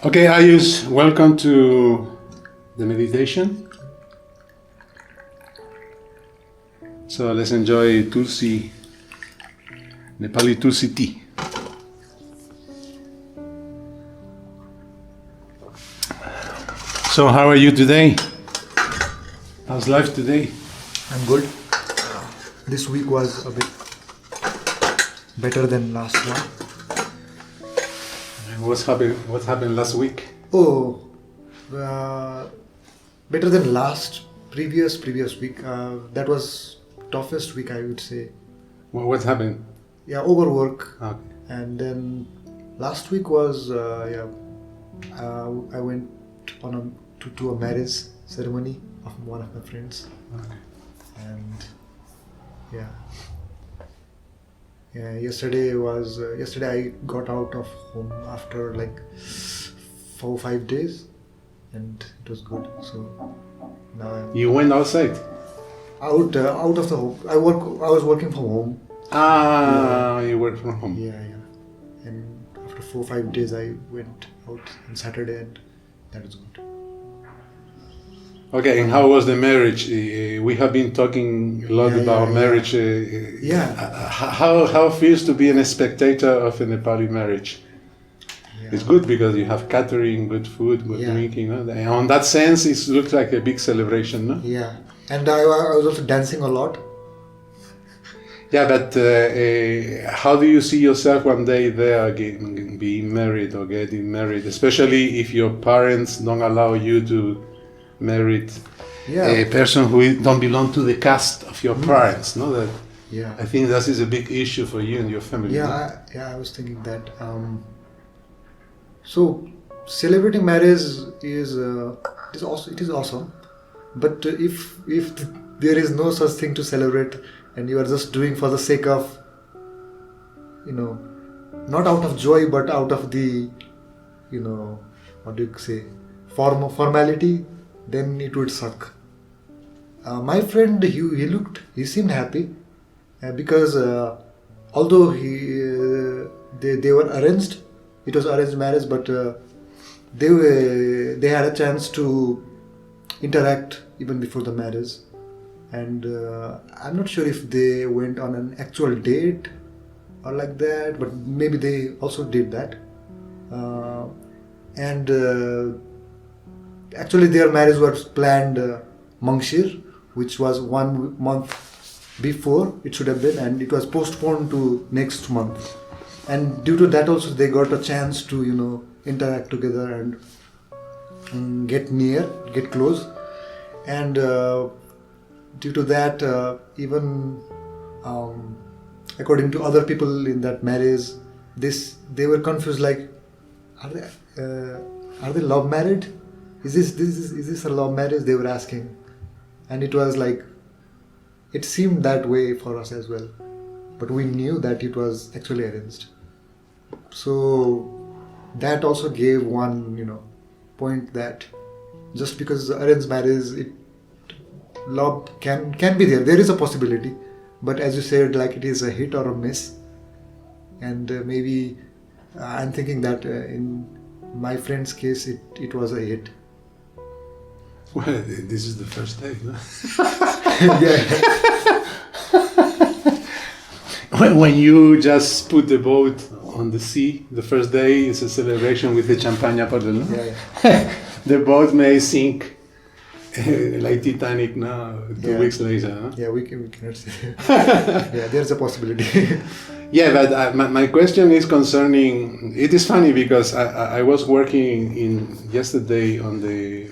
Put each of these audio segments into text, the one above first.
Okay, Ayush, welcome to the meditation. So let's enjoy Tulsi, Nepali Tulsi tea. So how are you today? How's life today? I'm good. This week was a bit better than last one. What happened last week? Oh, better than previous week. That was toughest week, I would say. What happened? Yeah, overwork. Okay. And then last week was I went to a marriage ceremony of one of my friends. Okay. And yesterday I got out of home after like 4-5 days, and it was good. So now You went outside? out of the home. I was working from home. You work from home. Yeah. And after 4-5 days, I went out on Saturday, and that was good. Okay, and how was the marriage? We have been talking a lot about marriage. How it feels to be a spectator of a Nepali marriage? Yeah. It's good because you have catering, good food, good drinking. No? And on that sense, it looks like a big celebration, no? Yeah, and I was also dancing a lot. Yeah, but how do you see yourself one day there being married or getting married? Especially if your parents don't allow you to marry a person who don't belong to the caste of your parents, no? That I think that is a big issue for you and your family. Yeah, I was thinking that. So celebrating marriage is awesome, but if there is no such thing to celebrate, and you are just doing for the sake of, not out of joy but out of the, what do you say, formality, then it would suck. My friend, he seemed happy because although they were arranged, it was arranged marriage, but they had a chance to interact even before the marriage, and I'm not sure if they went on an actual date or like that, but maybe they also did that, and actually their marriage was planned Mangshir, which was 1 month before it should have been, and it was postponed to next month. And due to that also they got a chance to interact together and get close. And due to that, even according to other people in that marriage, they were confused, like, are they love married? Is this a love marriage? They were asking, and it was like, it seemed that way for us as well, but we knew that it was actually arranged. So that also gave one point, that just because arranged marriage, love can be there is a possibility, but as you said, like, it is a hit or a miss. And maybe I'm thinking that in my friend's case it was a hit. Well, this is the first day, no? When you just put the boat on the sea, the first day is a celebration with the champagne bottle, no? The boat may sink like Titanic now, 2 weeks later, no? Yeah, we cannot say. Yeah, there's a possibility. Yeah, but my question is concerning, it is funny because I was working yesterday on the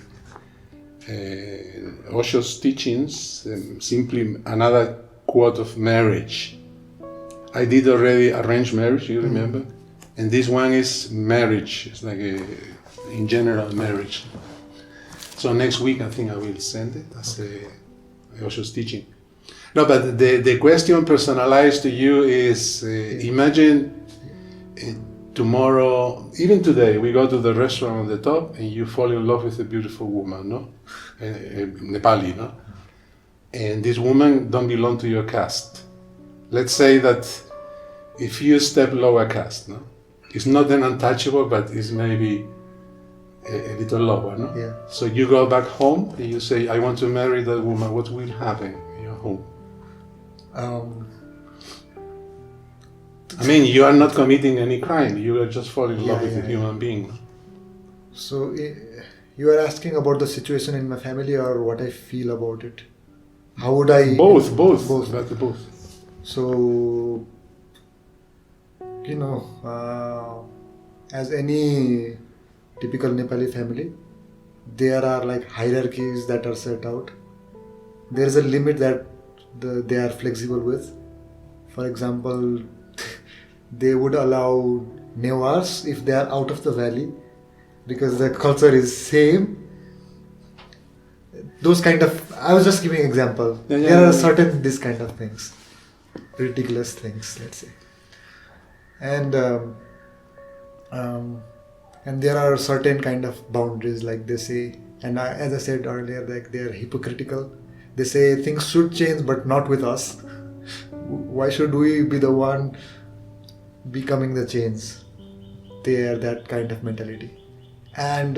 Osho's teachings, simply another quote of marriage. I did already arranged marriage, you remember? And this one is marriage, it's like in general marriage. So next week I think I will send it as Osho's teaching. No, but the question personalized to you is, imagine tomorrow, even today, we go to the restaurant on the top and you fall in love with a beautiful woman, no? Nepali, no? And this woman don't belong to your caste. Let's say that if you step lower caste, no? It's not an untouchable, but it's maybe a little lower, no? Yeah. So you go back home and you say, I want to marry that woman. What will happen in your home? I mean, you are not committing any crime. You are just falling in love with a human being. So you are asking about the situation in my family or what I feel about it? How would I... Both. So, you know, as any typical Nepali family, there are like hierarchies that are set out. There is a limit that they are flexible with. For example, they would allow Newars if they are out of the valley because the culture is same. Those kind of, I was just giving example. There are certain this kind of things, ridiculous things, let's say, and there are certain kind of boundaries, like they say, and as I said earlier, like they are hypocritical. They say things should change, but not with us. Why should we be the one becoming the change? They are that kind of mentality, and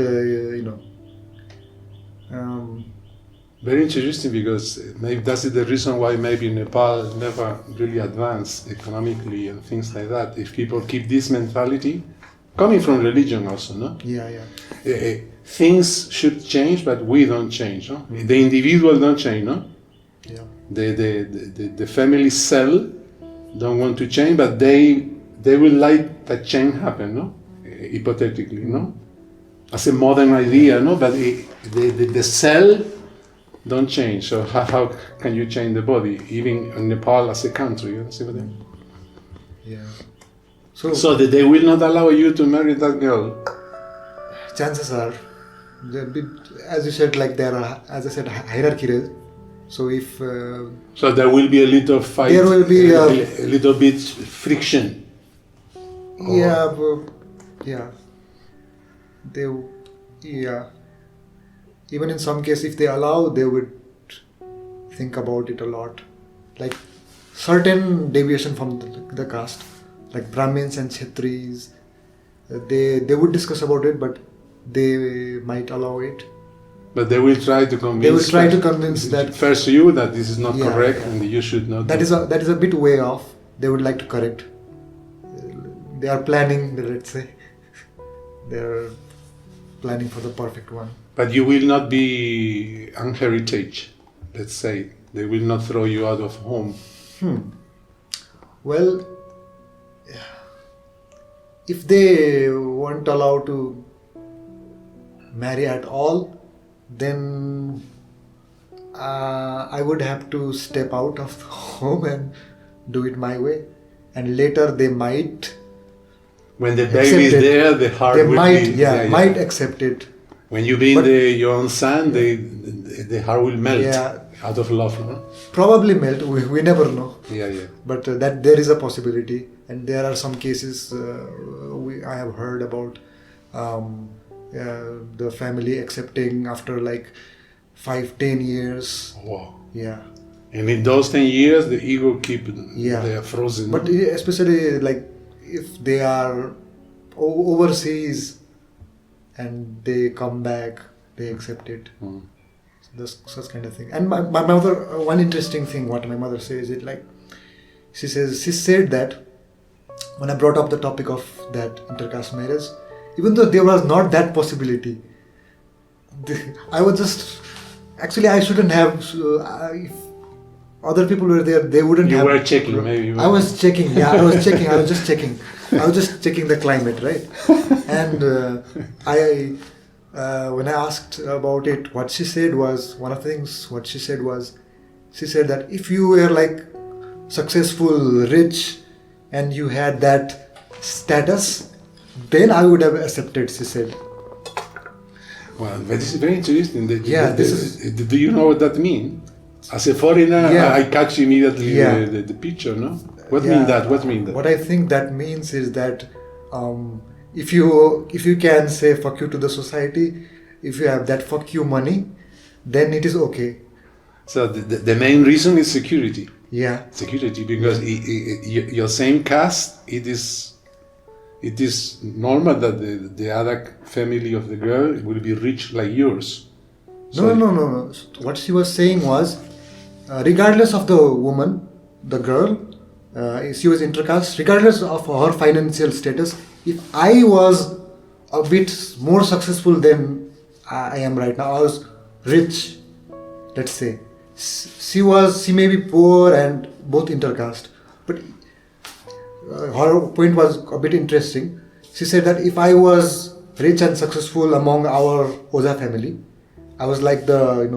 very interesting, because maybe that's the reason why maybe Nepal never really advanced economically and things like that. If people keep this mentality, coming from religion also, no? Things should change, but we don't change, no? The individual don't change, no? Yeah. The family cell don't want to change, but they will like that change happen, no? Hypothetically, no? As a modern idea, no? But the cell don't change. So how can you change the body, even in Nepal as a country? You see what I mean? Yeah. So that they will not allow you to marry that girl. Chances are, as you said, like there are, as I said, hierarchy. So if so there will be a little fight. There will be a little bit friction. Even in some case, if they allow, they would think about it a lot. Like certain deviation from the caste, like Brahmins and Kshetris, they would discuss about it, but they might allow it. But they will try to convince. That first you that this is not correct and you should not. That is a bit way off. They would like to correct. They are planning. Let's say they are planning for the perfect one. But you will not be unheritage. Let's say they will not throw you out of home. Well, if they weren't allowed to marry at all, then I would have to step out of the home and do it my way. And later they might. When the baby is there, the heart will might accept it. When you bring your own son, the heart will melt out of love. No? Probably melt. We never know. Yeah. But that there is a possibility, and there are some cases I have heard about the family accepting after like 5-10 years. Wow. Yeah. And in those 10 years, the ego they are frozen. But especially like if they are overseas and they come back, they accept it. Such kind of thing. And my mother, one interesting thing, what my mother says, it like she said that when I brought up the topic of that intercaste marriage, even though there was not that possibility, I was just actually I shouldn't have. If other people were there, they wouldn't have. You were checking, maybe. I was checking. Yeah, I was checking. I was just checking. I was just checking the climate, right? And when I asked about it, what she said was, one of the things what she said was, she said that if you were like successful, rich, and you had that status, then I would have accepted, she said. Well, this is very interesting. Do you know what that means? As a foreigner, I catch immediately the picture, no? What mean that? What I think that means is that if you can say fuck you to the society, if you have that fuck you money, then it is okay. So the main reason is security. Yeah. Security, because your same caste, it is it is normal that the other family of the girl will be rich like yours. No. What she was saying was, regardless of the woman, the girl, she was intercaste, regardless of her financial status, if I was a bit more successful than I am right now, I was rich, let's say. She may be poor and both intercaste, but her point was a bit interesting. She said that if I was rich and successful among our Oza family, I was like the,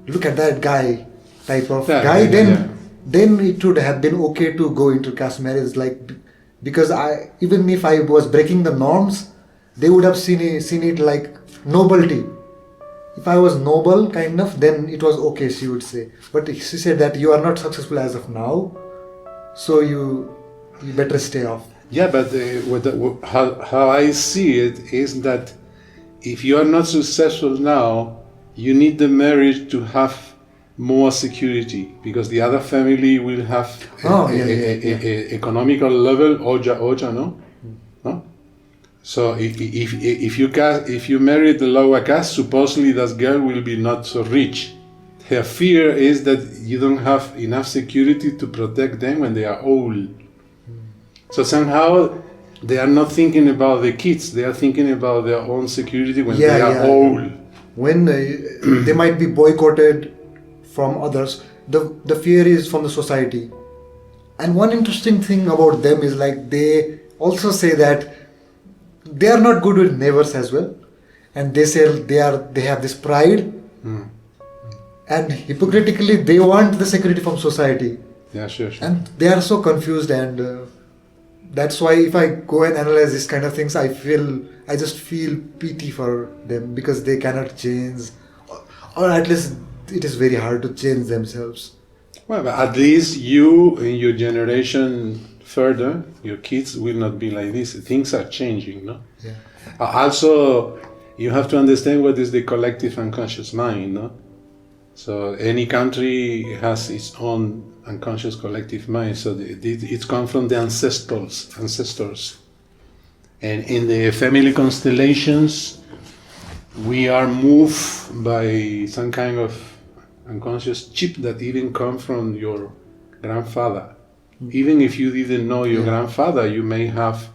look at that guy type of guy, then it would have been okay to go into caste marriage, because even if I was breaking the norms, they would have seen it like nobility. If I was noble, kind of, then it was okay, she would say. But she said that you are not successful as of now, so you better stay off. Yeah, but how I see it is that if you are not successful now, you need the marriage to have more security, because the other family will have economical level, oja, no? So if you marry the lower caste, supposedly that girl will be not so rich. Her fear is that you don't have enough security to protect them when they are old. So somehow they are not thinking about the kids, they are thinking about their own security when they are old. When they might be boycotted from others, the fear is from the society. And one interesting thing about them is they also say that they are not good with neighbors as well, and they say they have this pride, and hypocritically they want the security from society. Yeah, sure. And they are so confused, and that's why if I go and analyze these kind of things, I just feel pity for them, because they cannot change, or at least it is very hard to change themselves. Well, but at least you in your generation further, your kids will not be like this. Things are changing, no? Yeah. Also, you have to understand what is the collective unconscious mind, no? So any country has its own unconscious collective mind. So it's come from the ancestors. And in the family constellations, we are moved by some kind of unconscious chip that even comes from your grandfather. Even if you didn't know your grandfather, you may have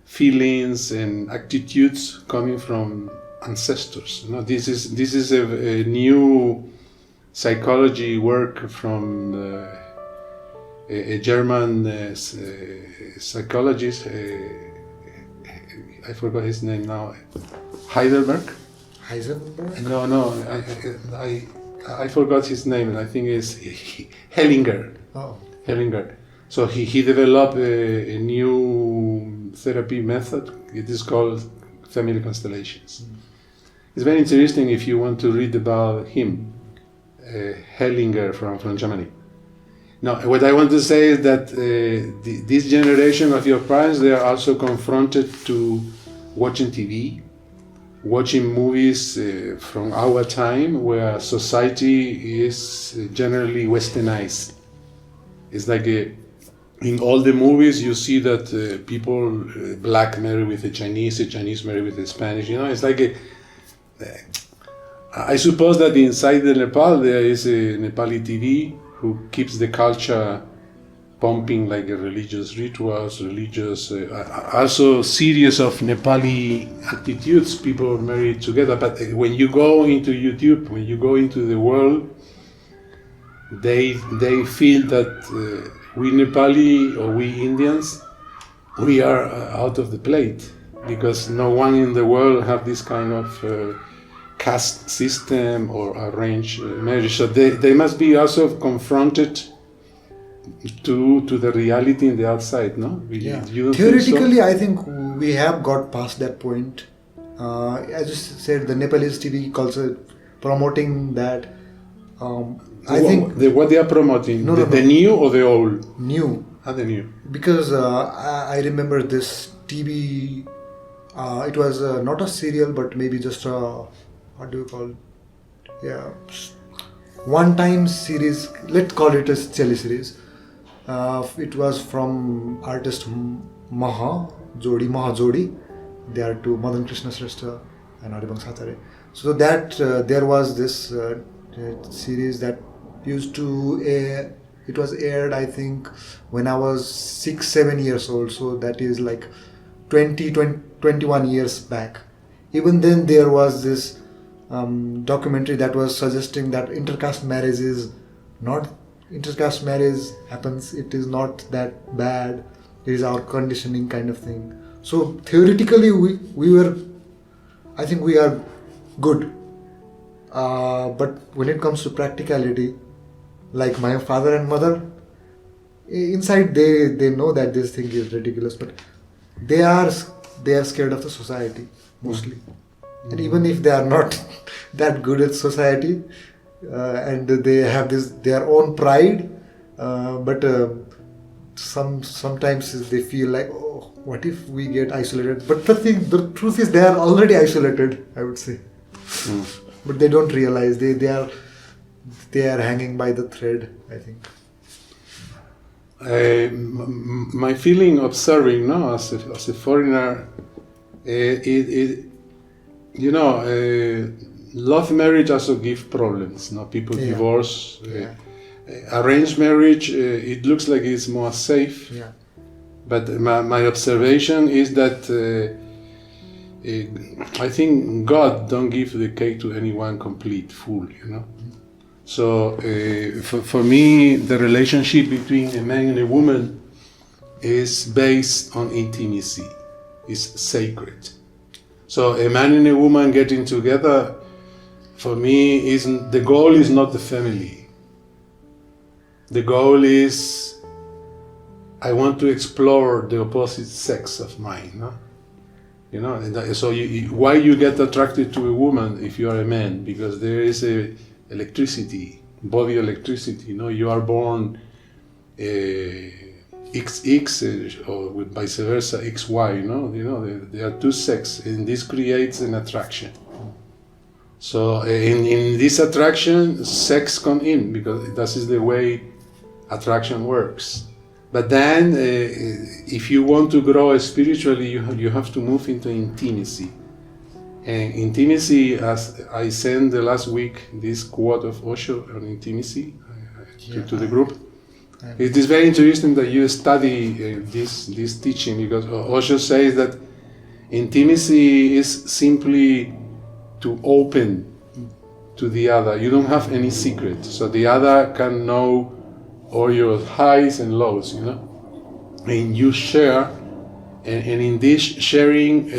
feelings and attitudes coming from ancestors. You know, this is a new psychology work from a German psychologist. I forgot his name now. Heisenberg? No. I forgot his name, and I think it's Hellinger. Oh. Hellinger. So he developed a new therapy method. It is called family constellations. It's very interesting if you want to read about him, Hellinger from Germany. Now, what I want to say is that this generation of your parents, they are also confronted to watching TV, watching movies from our time, where society is generally westernized. It's like in all the movies you see that people, black marry with a Chinese marry with a Spanish. You know, it's like I suppose that inside the Nepal there is a Nepali TV who keeps the culture pumping, like religious rituals, also series of Nepali attitudes, people marry together. But when you go into YouTube, when you go into the world, they feel that we Nepali or we Indians, we are out of the plate, because no one in the world have this kind of caste system or arranged marriage. So they must be also confronted to the reality in the outside, no? Theoretically, so? I think we have got past that point. As you said, the Nepalese TV culture promoting that. What they are promoting? The new or the old? New. The new. Because I remember this TV. It was not a serial, but maybe just a, what do you call it? Yeah, one-time series. Let's call it a teleseries. It was from artist Maha Jodi. They are two, Madan Krishna Shrestha and Haribang Satare. So that there was this series that used to air. It was aired, I think, when I was 6-7 years old. So that is like 21 years back. Even then, there was this documentary that was suggesting that intercaste marriage happens. It is not that bad. It is our conditioning kind of thing. So theoretically, we were, I think we are good. But when it comes to practicality, like my father and mother, inside they know that this thing is ridiculous, but they are scared of the society mostly. And even if they are not that good at society, and they have their own pride, but sometimes they feel like, oh, what if we get isolated? But the truth is, they are already isolated, I would say. But they don't realize they are hanging by the thread, I think. My feeling observing, no, as a foreigner, love marriage also gives problems. No, people divorce. Arranged marriage, it looks like it's more safe. Yeah. But my observation is that I think God don't give the cake to anyone complete, full. So for me, the relationship between a man and a woman is based on intimacy. It's sacred. So a man and a woman getting together, for me, the goal is not the family. The goal is, I want to explore the opposite sex of mine. No? So why you get attracted to a woman if you are a man? Because there is a electricity, body electricity. You are born XX or vice versa, XY. There are two sexes, and this creates an attraction. So in this attraction, sex comes in, because that is the way attraction works. But then, if you want to grow spiritually, you have to move into intimacy. And intimacy, as I sent the last week this quote of Osho on intimacy to the group. It is very interesting that you study this teaching, because Osho says that intimacy is simply to open to the other. You don't have any secret, so the other can know all your highs and lows, and you share, and in this sharing,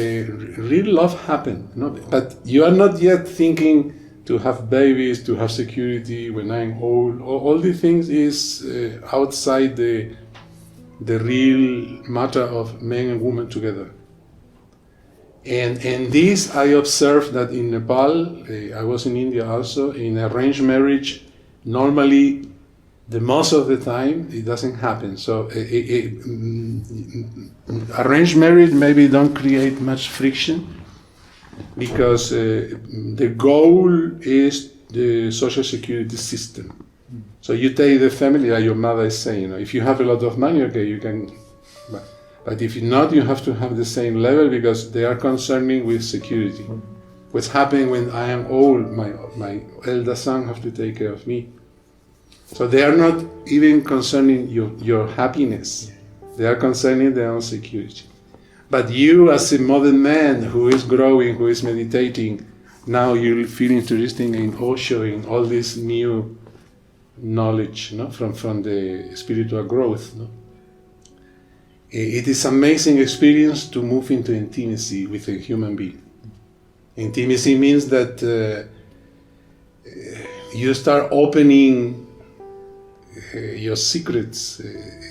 real love happens. But you are not yet thinking to have babies, to have security when I'm old. All these things is outside the real matter of men and women together. And this I observed that in Nepal, I was in India also, in arranged marriage, normally, the most of the time, it doesn't happen. So arranged marriage maybe don't create much friction, because the goal is the social security system. So you take the family, like your mother is saying, if you have a lot of money, okay, you can, but if not, you have to have the same level, because they are concerning with security. What's happening when I am old, my elder son have to take care of me. So they are not even concerning your happiness. They are concerning their own security. But you, as a modern man who is growing, who is meditating, now you feel interested in Osho, in all this new knowledge, from the spiritual growth. It is an amazing experience to move into intimacy with a human being. Intimacy means that you start opening your secrets.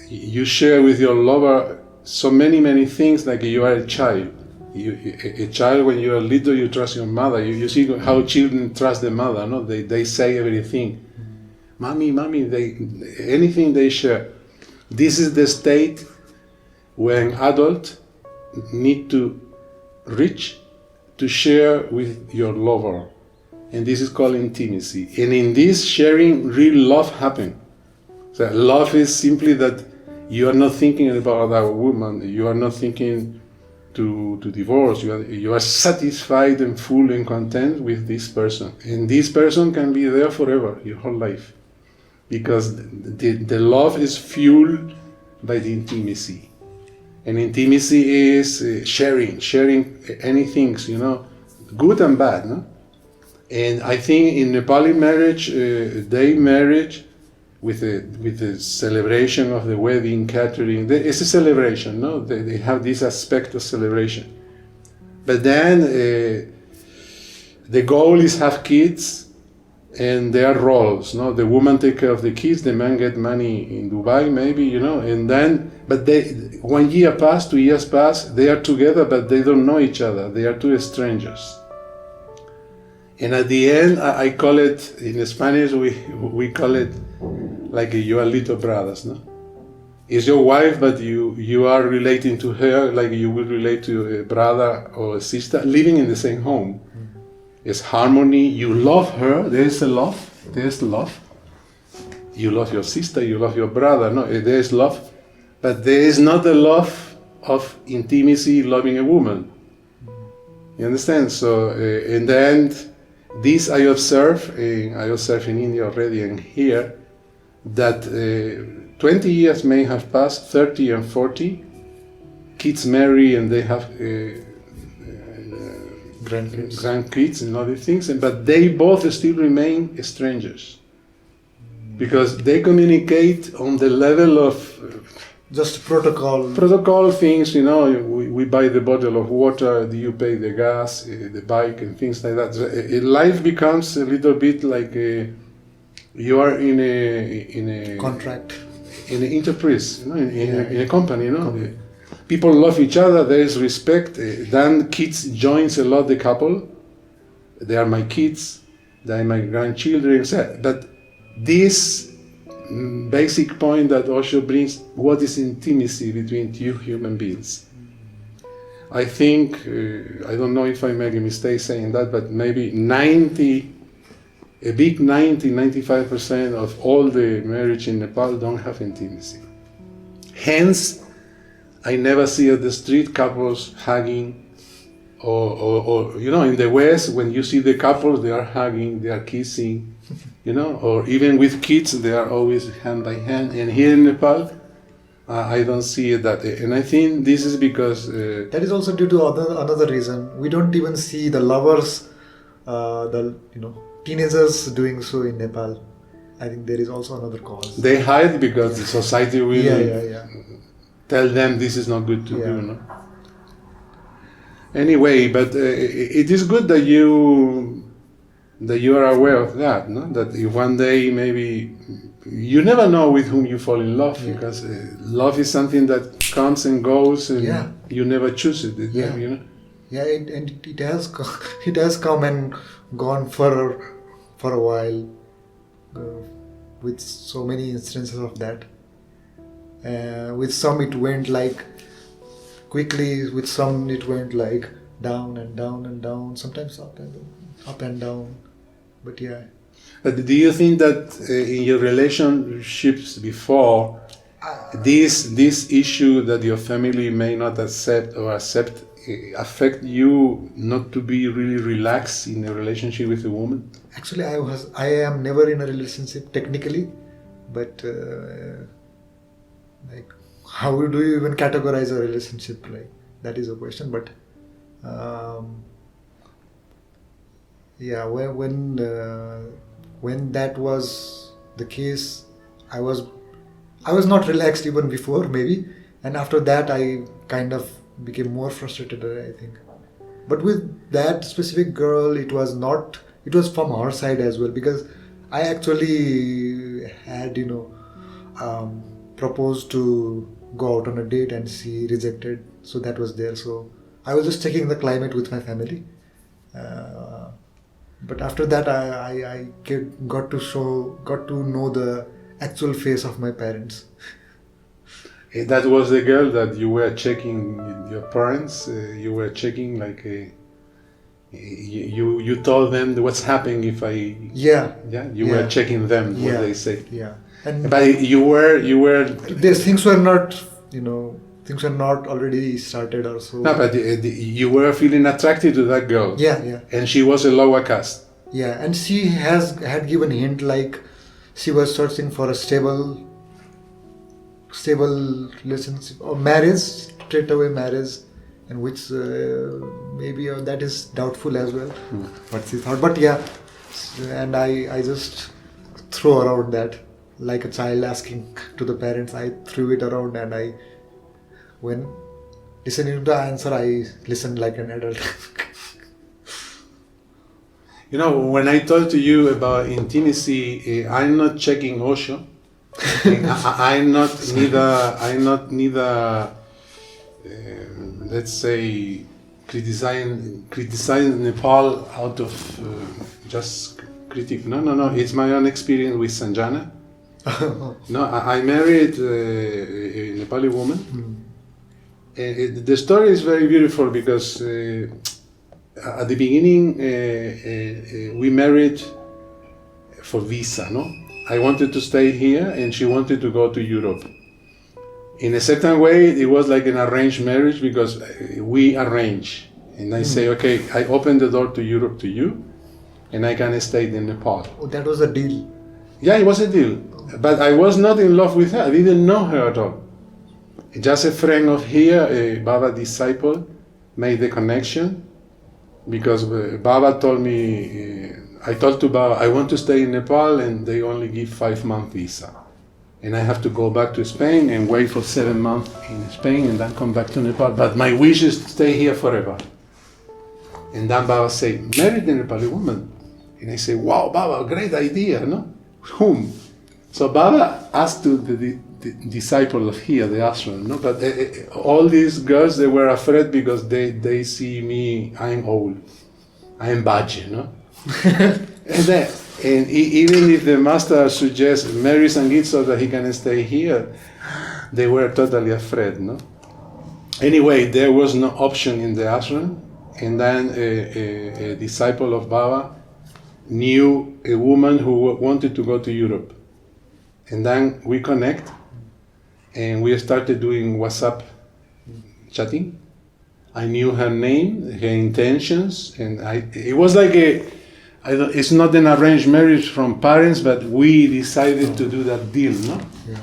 You share with your lover so many things, like you are a child. A child, when you are little, you trust your mother. You see how children trust their mother. No, they say everything. Mommy, anything they share. This is the state when adults need to reach to share with your lover, and this is called intimacy. And in this sharing, real love happens. So love is simply that you are not thinking about that woman. You are not thinking to divorce. You are satisfied and full and content with this person, and this person can be there forever, your whole life, because the love is fueled by the intimacy, and intimacy is sharing anything, good and bad, no? And I think in Nepali marriage, they marriage with the celebration of the wedding, catering. It's a celebration, no? They have this aspect of celebration. But then the goal is have kids, and there are roles, no? The woman take care of the kids, the man get money in Dubai, maybe, and then, but 1 year pass, 2 years pass, they are together, but they don't know each other. They are two strangers. And at the end, I call it, in Spanish, we call it like you are little brothers, no? It's your wife, but you are relating to her like you would relate to a brother or a sister living in the same home. It's harmony, you love her, there's love. You love your sister, you love your brother, no, there's love. But there is not the love of intimacy, loving a woman. You understand? So, in the end, this I observe in India already and here, that 20 years may have passed, 30 and 40, kids marry and they have grandkids and other things, but they both still remain strangers. Because they communicate on the level of just protocol things, we buy the bottle of water, do you pay the gas, the bike and things like that. So, life becomes a little bit like you are in a contract, in an enterprise, in a company, People love each other, there is respect. Then kids joins a lot the couple. They are my kids, they are my grandchildren. But this basic point that Osho brings, what is intimacy between two human beings? I think, I don't know if I make a mistake saying that, but maybe 95% of all the marriage in Nepal don't have intimacy. Hence, I never see at the street couples hugging, or in the West, when you see the couples, they are hugging, they are kissing, or even with kids, they are always hand by hand. And here in Nepal, I don't see that. And I think this is because... that is also due to another reason. We don't even see the lovers, teenagers doing so in Nepal. I think there is also another cause. They hide because the society will tell them this is not good to do. Anyway, but it is good that you are aware of that, no? That if one day maybe you never know with whom you fall in love, because love is something that comes and goes, and you never choose it. It has come and gone for a while, with so many instances of that. With some it went like quickly, with some it went like down and down and down, sometimes up and down. But But do you think that in your relationships before, this issue that your family may not accept affect you not to be really relaxed in a relationship with a woman? Actually, I am never in a relationship technically, but like, how do you even categorize a relationship? Like, that is a question. But when that was the case, I was not relaxed even before, maybe, and after that I kind of became more frustrated, I think. But with that specific girl, it was from her side as well, because I actually had proposed to go out on a date and she rejected, so that was there. So I was just checking the climate with my family, but after that I got to know the actual face of my parents. That was the girl that you were checking with your parents. You were checking like you told them what's happening if I. You were checking them what they say. And But you were. these things were not, things were not already started or so. No, but you were feeling attracted to that girl. Yeah. And she was a lower caste. Yeah, and she had given hint like she was searching for a stable relationship or marriage, straight away marriage, and which maybe that is doubtful as well. What she thought, but yeah, and I just throw around that like a child asking to the parents. I threw it around, and when listening to the answer, I listened like an adult. When I talk to you about intimacy, I'm not checking Osho. I'm not neither. Let's say criticizing Nepal out of just critique. No. It's my own experience with Sanjana. No, I married a Nepali woman. And the story is very beautiful because at the beginning we married for visa. No, I wanted to stay here and she wanted to go to Europe. In a certain way, it was like an arranged marriage because we arrange. And I say, okay, I open the door to Europe to you, and I can stay in Nepal. Oh, that was a deal. Yeah, it was a deal. But I was not in love with her. I didn't know her at all. Just a friend of here, a Baba disciple, made the connection because Baba told me, I told to Baba, I want to stay in Nepal and they only give 5-month visa. And I have to go back to Spain and wait for 7 months in Spain and then come back to Nepal. But my wish is to stay here forever. And then Baba said, marry the Nepali woman. And I say, wow, Baba, great idea, no? Whom? So Baba asked to the disciple of here, the ashram, no? But all these girls, they were afraid because they see me, I'm old, I'm baji, no? And even if the master suggests marry SANGIT so that he can stay here, they were totally afraid, no? Anyway, there was no option in the ashram, and then a disciple of Baba knew a woman who wanted to go to Europe. And then we connect, and we started doing WhatsApp chatting. I knew her name, her intentions, and it was like it's not an arranged marriage from parents, but we decided to do that deal, no? Yeah.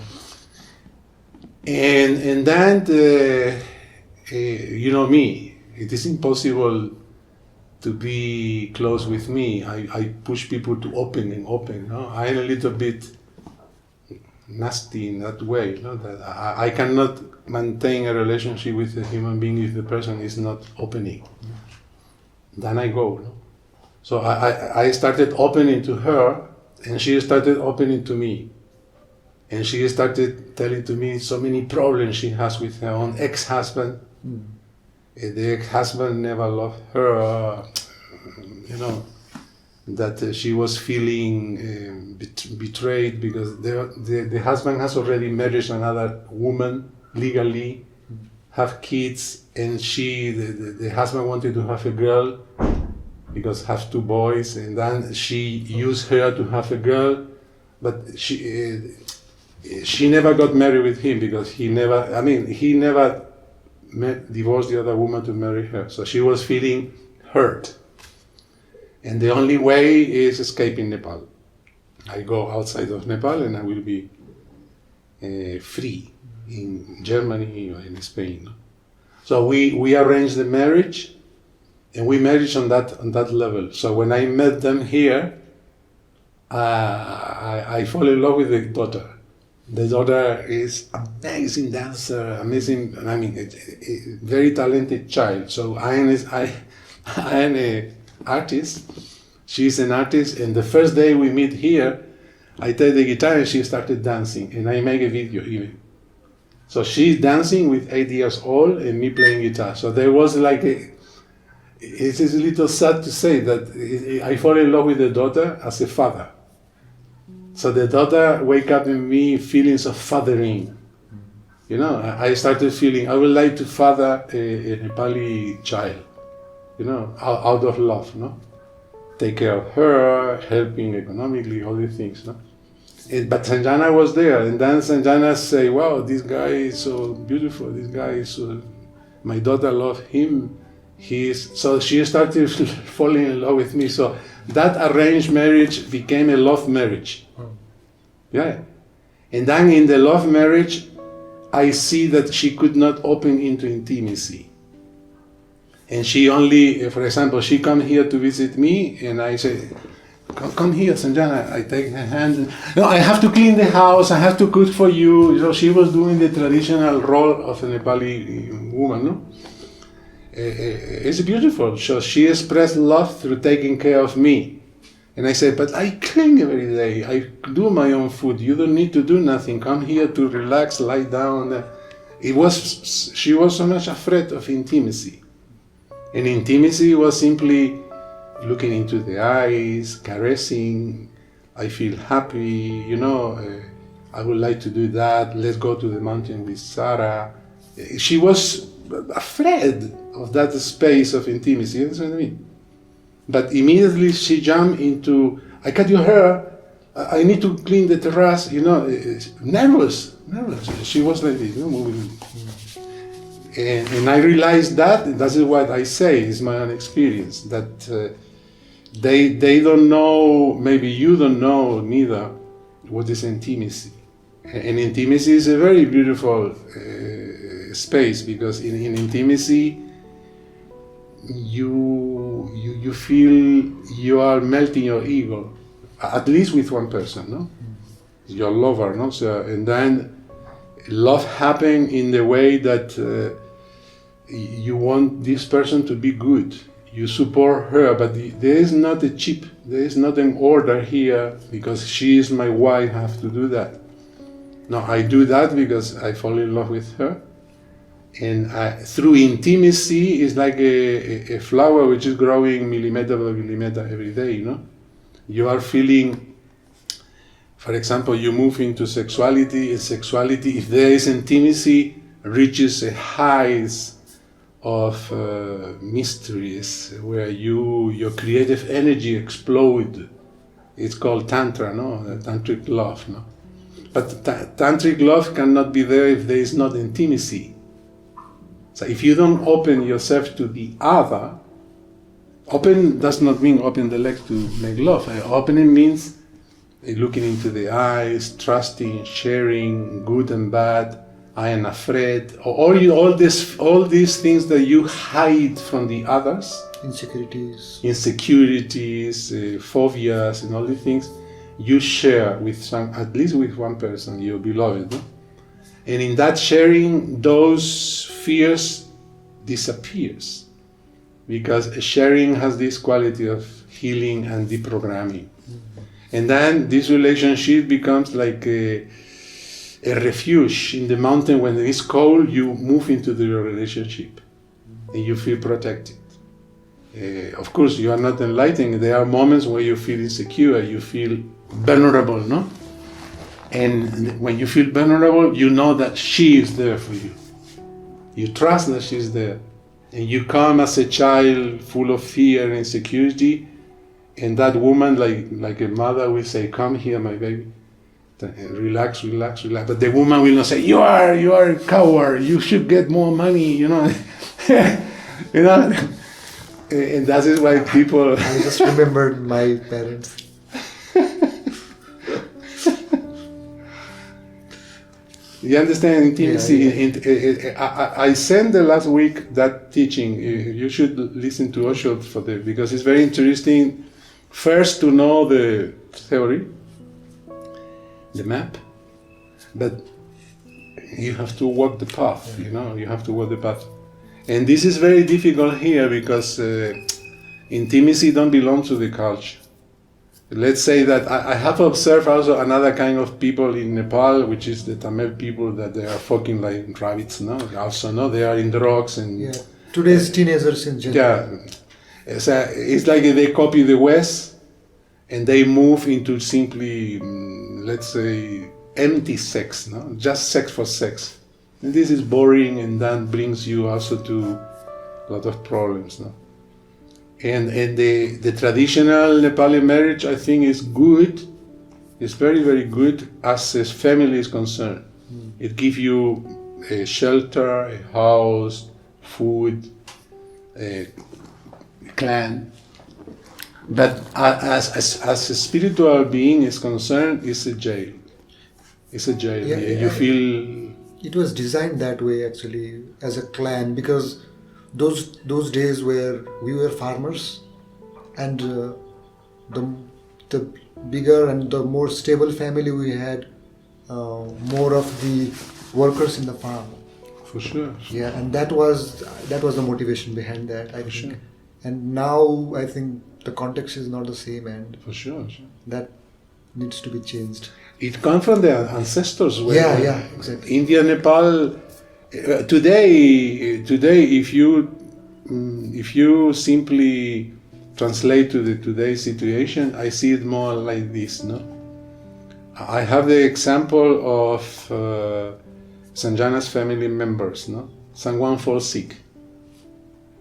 And then, you know me, it is impossible to be close with me. I push people to open, no? I'm a little bit nasty in that way, no? That I cannot maintain a relationship with a human being if the person is not opening. Then I go, no? So I started opening to her, and she started opening to me. And she started telling to me so many problems she has with her own ex-husband. The ex-husband never loved her, that she was feeling betrayed because the husband has already married another woman legally, have kids, and the husband wanted to have a girl because have 2 boys, and then she used her to have a girl, but she never got married with him because he never divorced the other woman to marry her. So she was feeling hurt. And the only way is escaping Nepal. I go outside of Nepal and I will be free in Germany or in Spain. So we arranged the marriage, and we married on that level. So when I met them here, I fall in love with the daughter. The daughter is amazing dancer, amazing. Very talented child. So I am an artist. She's an artist, and the first day we meet here, I take the guitar and she started dancing, and I make a video even. So she's dancing with 8 years old and me playing guitar. So there was like it is a little sad to say that I fall in love with the daughter as a father. So the daughter wake up in me feelings of fathering. I started feeling I would like to father a Nepali child, out of love, no? Take care of her, helping economically, all these things, no? But Sanjana was there, and then Sanjana say, wow, this guy is so beautiful, this guy is so, my daughter loves him. So she started falling in love with me. So that arranged marriage became a love marriage. Yeah. And then in the love marriage, I see that she could not open into intimacy. And she only, for example, she come here to visit me, and I say, come here, Sanjana. I take her hand. No, I have to clean the house. I have to cook for you. So she was doing the traditional role of a Nepali woman, no? It's beautiful. So she expressed love through taking care of me. And I said, but I clean every day. I do my own food. You don't need to do nothing. Come here to relax, lie down. She was so much afraid of intimacy. And intimacy was simply looking into the eyes, caressing. I feel happy, I would like to do that. Let's go to the mountain with Sarah. She was afraid of that space of intimacy, you know what I mean? But immediately she jumped into, I cut your hair, I need to clean the terrace, nervous. She was like this, moving. And I realized that is what I say, is my own experience, that they don't know, maybe you don't know neither, what is intimacy. And intimacy is a very beautiful space, because in intimacy you feel you are melting your ego, at least with one person, no? Your lover, no? So, and then love happens in the way that you want this person to be good. You support her, but there is not a chip, there is not an order here, because she is my wife, I have to do that. No, I do that because I fall in love with her. And through intimacy, it's like a flower which is growing millimeter by millimeter every day, You are feeling, for example, you move into sexuality, and sexuality, if there is intimacy, reaches a height of mysteries where your creative energy explode. It's called tantra, tantric love, But tantric love cannot be there if there is not intimacy. So if you don't open yourself to the other, open does not mean open the leg to make love. Opening means looking into the eyes, trusting, sharing, good and bad. I am afraid. All these things that you hide from the others. Insecurities, phobias, and all these things, you share with at least with one person, your beloved. No? And in that sharing, those fears disappears, because sharing has this quality of healing and deprogramming. And then this relationship becomes like a refuge in the mountain. When it is cold, you move into the relationship and you feel protected. Of course, you are not enlightened. There are moments where you feel insecure, you feel vulnerable, no? And when you feel vulnerable, you know that she is there for you. You trust that she's there. And you come as a child full of fear and insecurity, and that woman, like a mother, will say, come here, my baby. Relax. But the woman will not say, you are a coward, you should get more money, And that is why people... I just remembered my parents. You understand intimacy? Yeah. I sent the last week that teaching. You should listen to Osho because it's very interesting. First to know the theory, the map, but you have to walk the path. You have to walk the path, and this is very difficult here because intimacy don't belong to the culture. Let's say that I have observed also another kind of people in Nepal, which is the Tamil people, that they are fucking like rabbits, they are in drugs and... Today's teenagers in general. Yeah. So it's like they copy the West and they move into simply, let's say, empty sex, just sex for sex. And this is boring, and that brings you also to a lot of problems, And the traditional Nepali marriage, I think, is good is very, very good as a family is concerned. It gives you a shelter, a house, food, a clan. But as a spiritual being is concerned, it's a jail. It's a jail. You feel... It was designed that way actually, as a clan, because those days where we were farmers, and the bigger and the more stable family we had, more of the workers in the farm. For sure. Yeah, and that was the motivation behind that, I think. Sure. And now I think the context is not the same, and For sure. that needs to be changed. It comes from the ancestors. Yeah, exactly. India, Nepal. Today, if you simply translate to the today's situation, I see it more like this. No, I have the example of Sanjana's family members. No, someone falls sick.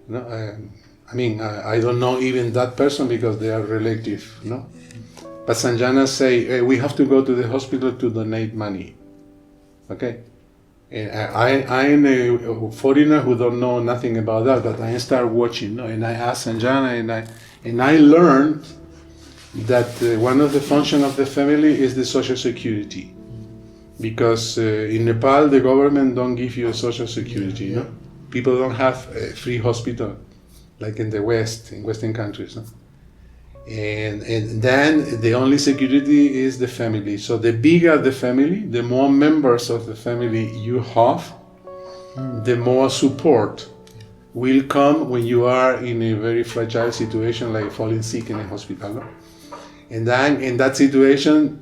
No, I don't know even that person because they are relative. No. But Sanjana say, hey, we have to go to the hospital to donate money. Okay? And I'm a foreigner who don't know nothing about that, but I start watching, no? And I asked Sanjana, and I learned that one of the functions of the family is the social security. Because in Nepal, the government don't give you a social security. No? People don't have a free hospital, like in the West, in Western countries. No? And then the only security is the family. So the bigger the family, the more members of the family you have, the more support will come when you are in a very fragile situation, like falling sick in a hospital. And then in that situation,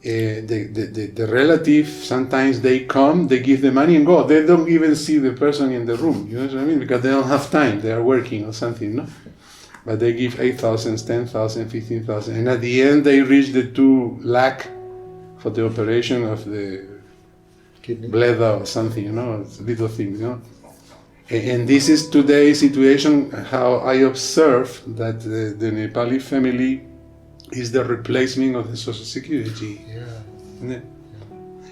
the relative, sometimes they come, they give the money and go. They don't even see the person in the room, you know what I mean? Because they don't have time, they are working or something, no? But they give 8,000, 10,000, 15,000, and at the end they reach the 2 lakh for the operation of the Kidney. bladder or something, you know, it's little things, you know. And this is today's situation, how I observe that the Nepali family is the replacement of the social security. Yeah.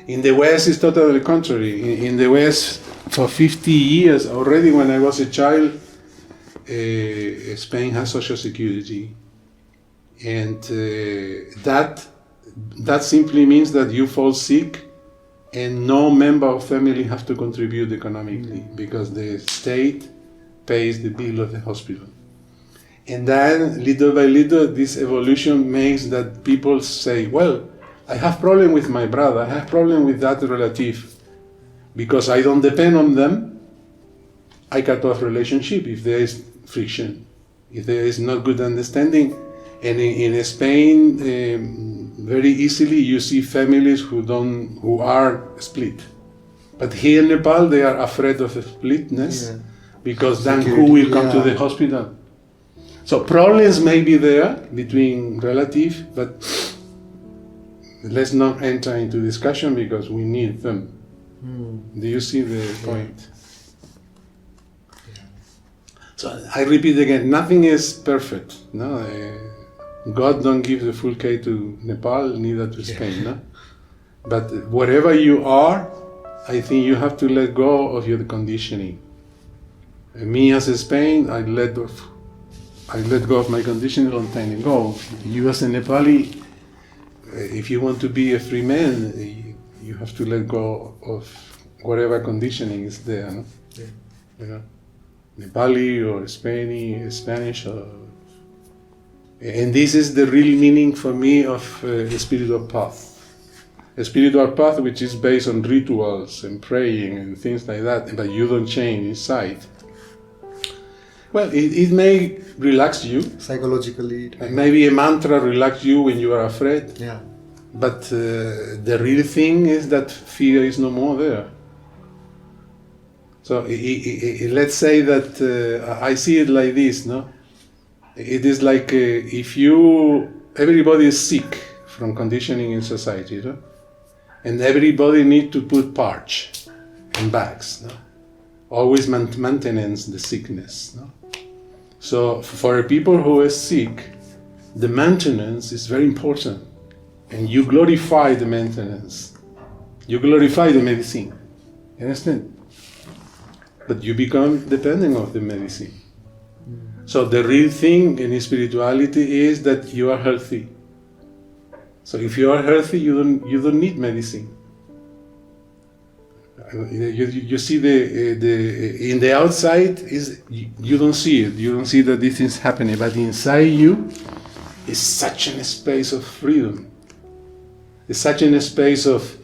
In the West, it's totally contrary. In the West, for 50 years already, when I was a child, Spain has social security, and that simply means that you fall sick and no member of family have to contribute economically because the state pays the bill of the hospital. And then little by little this evolution makes that people say, well, I have problem with my brother, I have problem with that relative, because I don't depend on them, I cut off relationship if there is friction, if there is not good understanding. And in Spain, very easily you see families who are split. But here in Nepal, they are afraid of splitness, because then who will come to the hospital? So problems may be there between relatives, but let's not enter into discussion because we need them. Do you see the point? So I repeat again, nothing is perfect. No, God don't give the full cake to Nepal, neither to Spain. No? But wherever you are, I think you have to let go of your conditioning. Me as a Spain, I let go of my conditioning a long time ago. You as a Nepali, if you want to be a free man, you have to let go of whatever conditioning is there. No? Yeah. You know? Nepali or Spanish, and this is the real meaning for me of a spiritual path. A spiritual path which is based on rituals and praying and things like that, but you don't change inside. Well, it may relax you. Psychologically. Maybe a mantra relax you when you are afraid. Yeah. But the real thing is that fear is no more there. So let's say that I see it like this, no? It is like everybody is sick from conditioning in society, no? And everybody need to put parch in bags, no? Always maintenance the sickness, no? So for people who are sick, the maintenance is very important. And you glorify the maintenance. You glorify the medicine. You understand? But you become dependent of the medicine. So the real thing in spirituality is that you are healthy. So if you are healthy, you don't need medicine. You see the in the outside is you don't see it. You don't see that this is happening, but inside you is such a space of freedom. It's such a space of,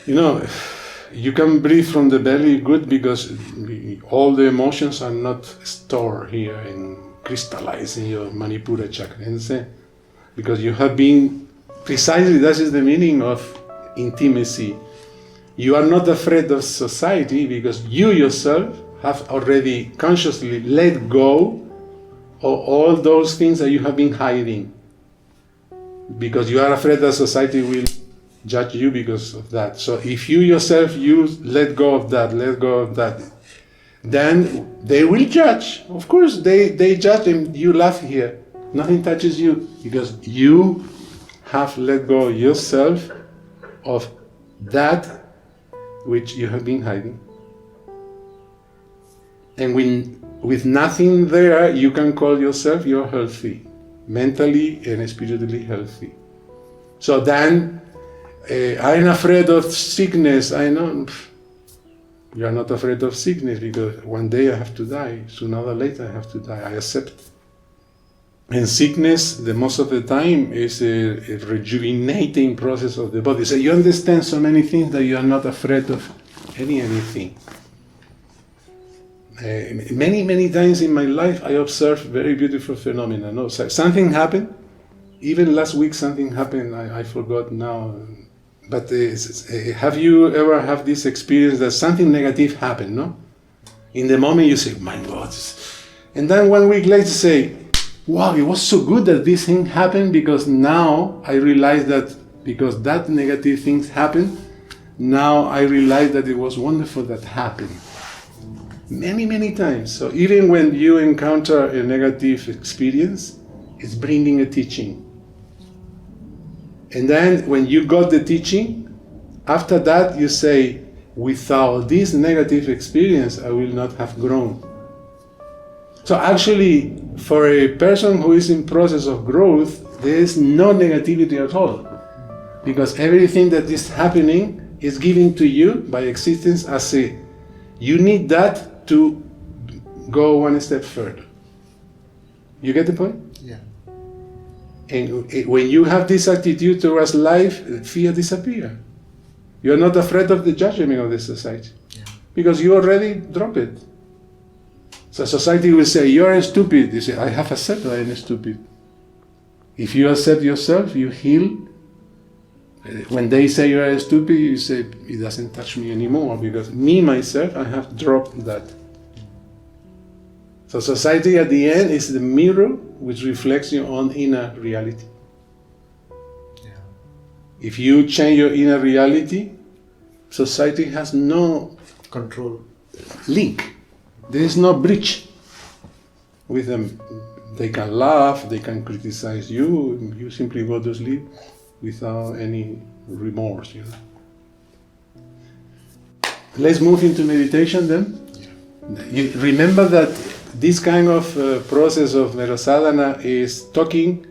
you can breathe from the belly good because all the emotions are not stored here and crystallized in your Manipura chakra. Understand? Because you have been, precisely that is the meaning of intimacy. You are not afraid of society because you yourself have already consciously let go of all those things that you have been hiding. Because you are afraid that society will judge you because of that. So if you yourself let go of that, then they will judge. Of course, they judge and you laugh here. Nothing touches you because you have let go yourself of that which you have been hiding. And with nothing there, you can call yourself you're healthy, mentally and spiritually healthy. So then, I'm afraid of sickness. I know you're not afraid of sickness because one day I have to die. Sooner or later I have to die. I accept. And sickness, the most of the time, is a rejuvenating process of the body. So you understand so many things that you are not afraid of anything. Many times in my life I observed very beautiful phenomena. No, so something happened. Even last week something happened. I forgot now. But have you ever had this experience that something negative happened? No. In the moment you say, "My God," and then 1 week later say, "Wow, it was so good that this thing happened because now I realize that because that negative things happened, now I realize that it was wonderful that happened." Many times. So even when you encounter a negative experience, it's bringing a teaching. And then when you got the teaching, after that you say, without this negative experience, I will not have grown. So actually, for a person who is in process of growth, there is no negativity at all. Because everything that is happening is given to you by existence as you need that to go one step further. You get the point? Yeah. And when you have this attitude towards life, fear disappears. You are not afraid of the judgment of the society. Yeah. Because you already drop it. So society will say, "You're stupid." You say, "I have accepted I am stupid." If you accept yourself, you heal. When they say you are stupid, you say, "It doesn't touch me anymore because me, myself, I have dropped that." So society at the end is the mirror which reflects your own inner reality. Yeah. If you change your inner reality, society has no Control. link. There is no bridge with them. They can laugh, they can criticize you, you simply go to sleep without any remorse. Let's move into meditation then. You remember that this kind of process of Mero SADHANA is talking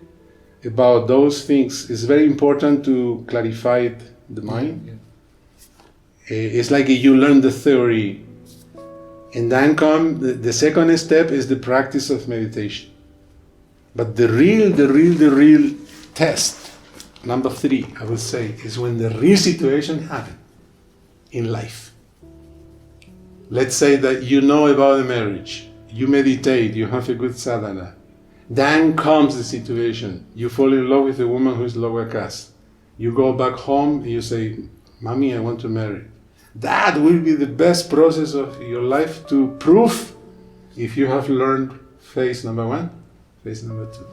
about those things. It's very important to clarify the mind. Yeah. It's like you learn the theory, and then the second step is the practice of meditation. But the real test, number 3, I would say, is when the real situation happens in life. Let's say that you know about a marriage, you meditate, you have a good sadhana. Then comes the situation. You fall in love with a woman who is lower caste. You go back home and you say, "Mommy, I want to marry." That will be the best process of your life to prove if you have learned phase number 1, phase number 2.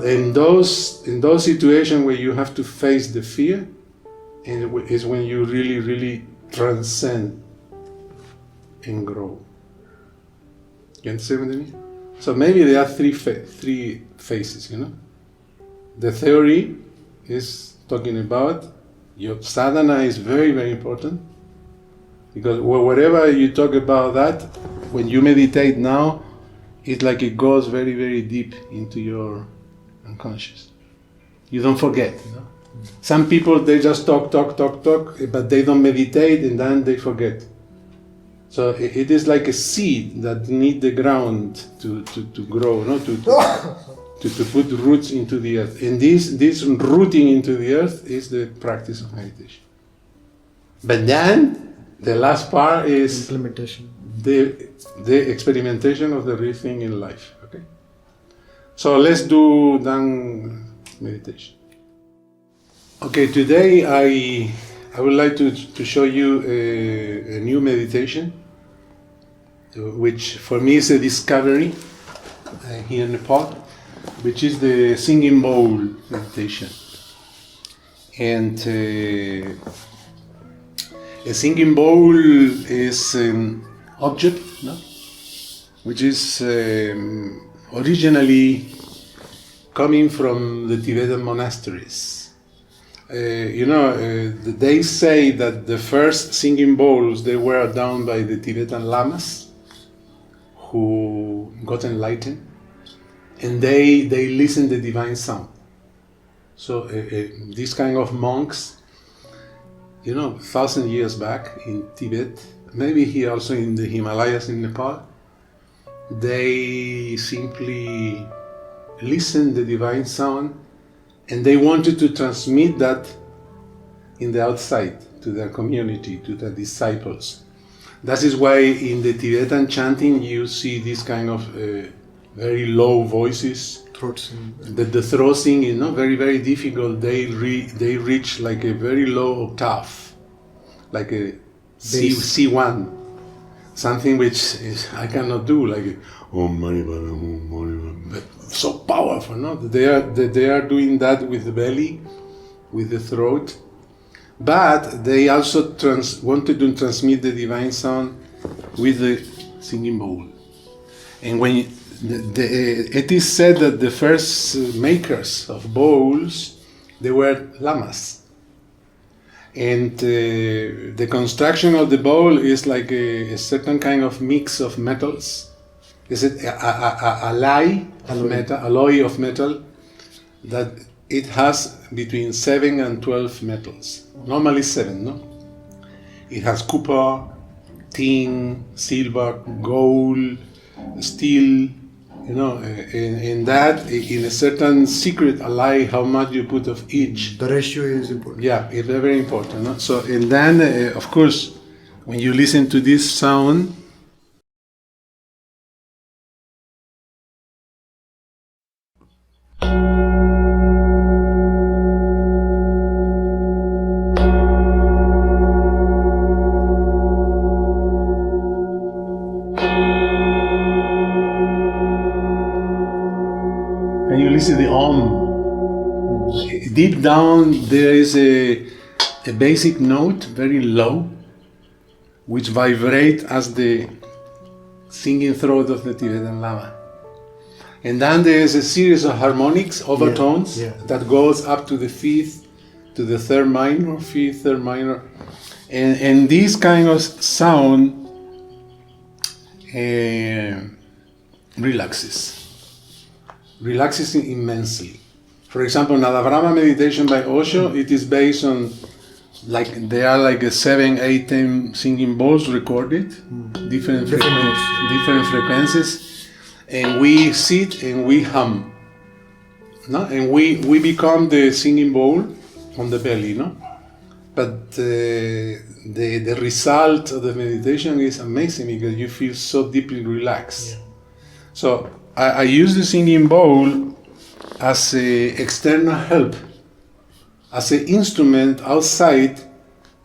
In those situations where you have to face the fear, is when you really transcend and grow. You understand what I mean? So maybe there are three phases, the theory is talking about your sadhana is very, very important, because whatever you talk about that, when you meditate now, it's like it goes very, very deep into your unconscious. You don't forget, you know? Some people, they just talk, but they don't meditate and then they forget. So it is like a seed that needs the ground to grow, no? to put roots into the earth. And this rooting into the earth is the practice of meditation. But then the last part is implementation. The experimentation of the real thing in life. Okay. So let's do then meditation. Okay, today I would like to show you a new meditation, which for me is a discovery here in Nepal, which is the singing bowl meditation. And a singing bowl is an object, no? Which is originally coming from the Tibetan monasteries. They say that the first singing bowls, they were done by the Tibetan lamas who got enlightened, and they listened to the divine sound. So these kind of monks, 1,000 years back in Tibet, maybe here also in the Himalayas in Nepal, they simply listened to the divine sound, and they wanted to transmit that in the outside to their community, to their disciples. That is why in the Tibetan chanting you see this kind of very low voices. Throat singing. The throat singing, very, very difficult. They reach like a very low octave, like a C1, something which I cannot do, like but so powerful, no? They are doing that with the belly, with the throat, but they also wanted to transmit the divine sound with the singing bowl. And when it is said that the first makers of bowls, they were lamas. And the construction of the bowl is like a certain kind of mix of metals. Is it alloy of metal that it has between 7 and 12 metals. Normally 7, no? It has copper, tin, silver, gold, steel, and that in a certain secret alloy, how much you put of each. The ratio is important. Yeah, it's very important. No? So, and then, of course, when you listen to this sound, and you listen to the Om. Deep down there is a basic note, very low, which vibrates as the singing throat of the Tibetan Lama. And then there is a series of harmonics, overtones, that goes up to the fifth, to the third minor, fifth, third minor. And this kind of sound relaxes immensely. For example, Nadabrahma meditation by Osho, it is based on, there are 7, 8, 10 singing bowls recorded, different frequencies, and we sit and we hum, no? And we become the singing bowl on the belly, no? But the result of the meditation is amazing because you feel so deeply relaxed. Yeah. So I use the singing bowl as an external help, as an instrument outside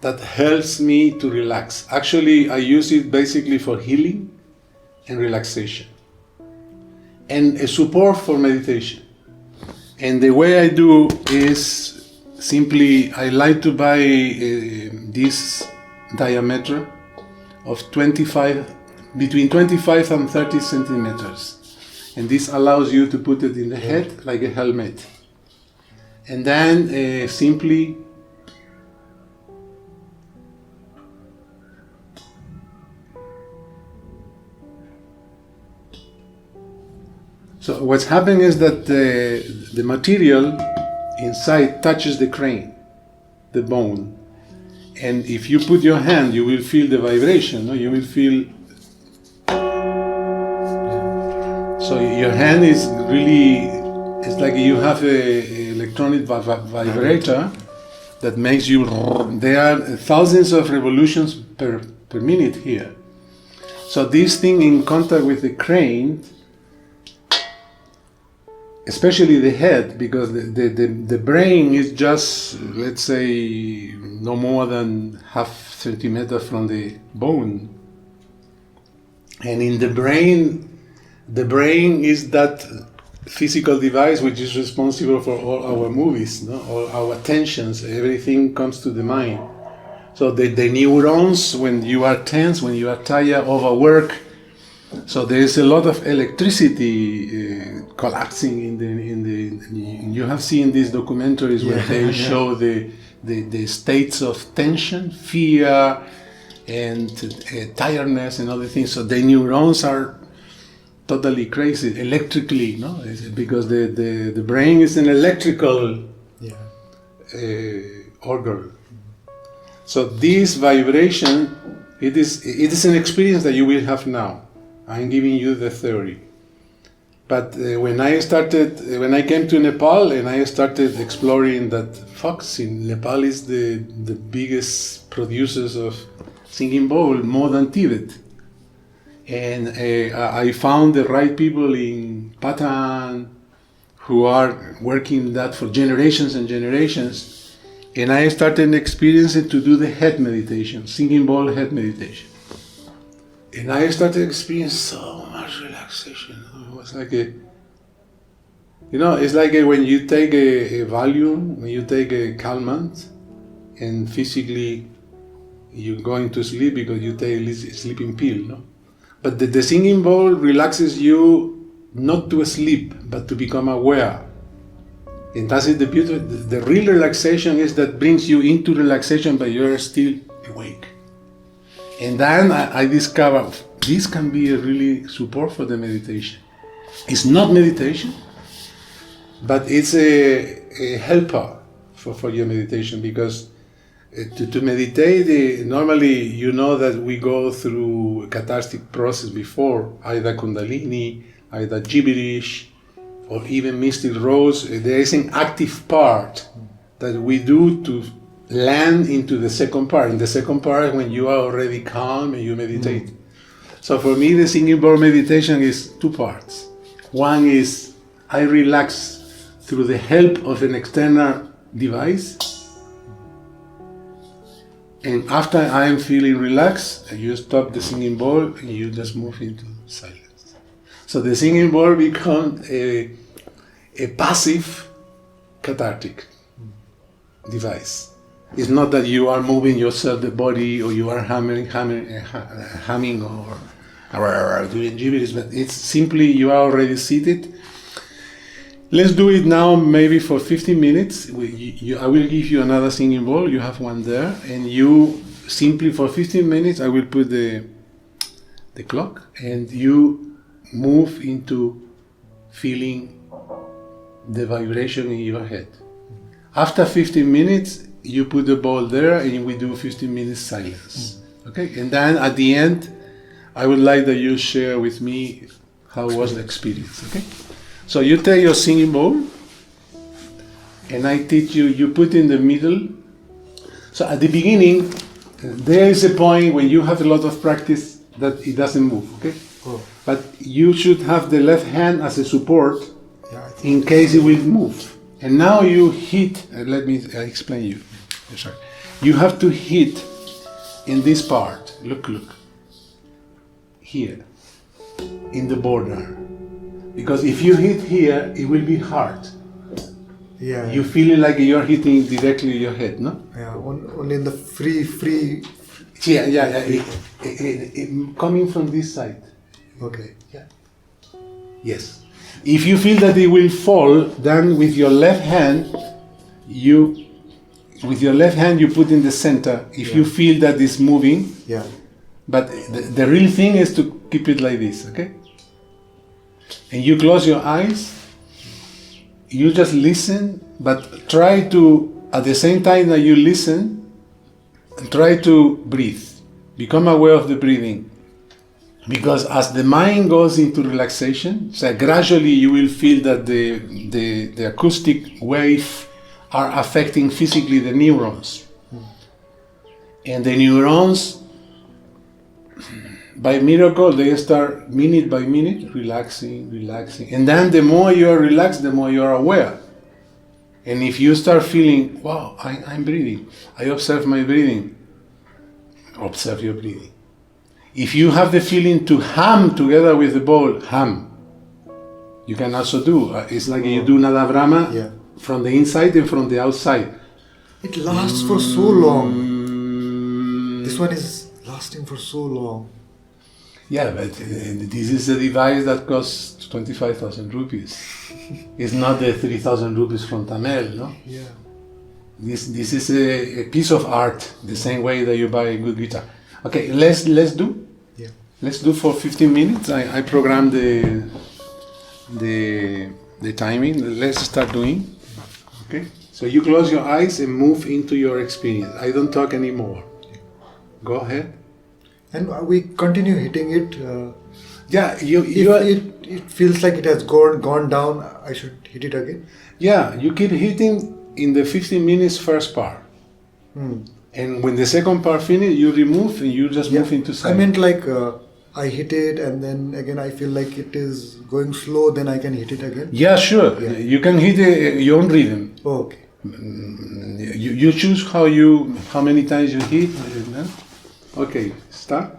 that helps me to relax. Actually, I use it basically for healing and relaxation, and a support for meditation. And the way I do is simply, I like to buy this diameter of between 25 and 30 centimeters. And this allows you to put it in the head like a helmet. And then simply so what's happening is that the material inside touches the crane, the bone. And if you put your hand, you will feel the vibration, no? You will feel. So your hand is really, it's like you have a electronic vibrator that makes you, there are thousands of revolutions per minute here. So this thing in contact with the crane, especially the head, because the brain is just, let's say, no more than half centimeter from the bone. And in the brain is that physical device which is responsible for all our movies, no? All our tensions, everything comes to the mind. So the neurons, when you are tense, when you are tired, overwork, so there is a lot of electricity collapsing in the. You have seen these documentaries where they show the states of tension, fear, and tiredness and other things. So the neurons are totally crazy electrically, no? Because the brain is an electrical organ. So this vibration, it is an experience that you will have now. I'm giving you the theory. But when I came to Nepal and I started exploring that fox in Nepal is the biggest producers of singing bowl, more than Tibet. And I found the right people in Patan who are working that for generations and generations. And I started experiencing to do the head meditation, singing bowl head meditation. And I started experiencing so much relaxation. It was like it's like when you take a Valium, when you take a calmant, and physically you're going to sleep because you take a sleeping pill, no? But the singing bowl relaxes you not to sleep, but to become aware. And that's it, the beauty. The real relaxation is that brings you into relaxation, but you're still awake. And then I discovered this can be a really support for the meditation. It's not meditation, but it's a helper for your meditation, because to meditate, normally you know that we go through a cathartic process before, either Kundalini, either gibberish, or even mystic roads. There is an active part that we do to land into the second part. In the second part, when you are already calm and you meditate. So for me, the singing bowl meditation is two parts. One is I relax through the help of an external device. And after I am feeling relaxed, you stop the singing bowl and you just move into silence. So the singing bowl becomes a passive cathartic device. It's not that you are moving yourself, the body, or you are humming or doing gibberish, but it's simply you are already seated. Let's do it now, maybe for 15 minutes. I will give you another singing bowl, you have one there, and you simply for 15 minutes, I will put the clock, and you move into feeling the vibration in your head. After 15 minutes, you put the bowl there and we do 15 minutes silence. Okay, and then at the end, I would like that you share with me how was the experience. Okay, so you take your singing bowl and I teach you, you put in the middle. So at the beginning, there is a point when you have a lot of practice that it doesn't move, okay? But you should have the left hand as a support in case it will move. And now you hit, let me explain you. Sorry. You have to hit in this part. Look. Here, in the border. Because if you hit here, it will be hard. Yeah. You feel it like you're hitting directly your head, no? Yeah, only in the free. Yeah. Coming from this side. Okay. Yeah. Yes. If you feel that it will fall, then with your left hand, you, with your left hand, you put in the center. If you feel that it's moving, Yeah. but the real thing is to keep it like this, okay? And you close your eyes, you just listen, but try to, at the same time that you listen, try to breathe. Become aware of the breathing. Because as the mind goes into relaxation, so gradually you will feel that the acoustic waves are affecting physically the neurons. And the neurons, by miracle, they start minute by minute relaxing. And then the more you are relaxed, the more you are aware. And if you start feeling, wow, I'm breathing, I observe my breathing, observe your breathing. If you have the feeling to hum together with the ball, hum. You can also do. It's like you do Nada Brahma from the inside and from the outside. It lasts for so long. This one is lasting for so long. Yeah, but this is a device that costs 25,000 rupees. It's not the 3,000 rupees from Tamil, no? Yeah. This is a piece of art, the same way that you buy a good guitar. Okay, let's do. Yeah. Let's do for 15 minutes. I programmed the timing. Let's start doing. Okay. So you close your eyes and move into your experience. I don't talk anymore. Go ahead. And we continue hitting it. Yeah, It feels like it has gone down. I should hit it again. Yeah, you keep hitting in the 15 minutes first part. And when the second part finishes, you remove and you just move into silence. I meant like I hit it and then again I feel like it is going slow, then I can hit it again. Yeah, sure. Yeah. You can hit your own rhythm. Oh, okay. You choose how many times you hit. Okay, start.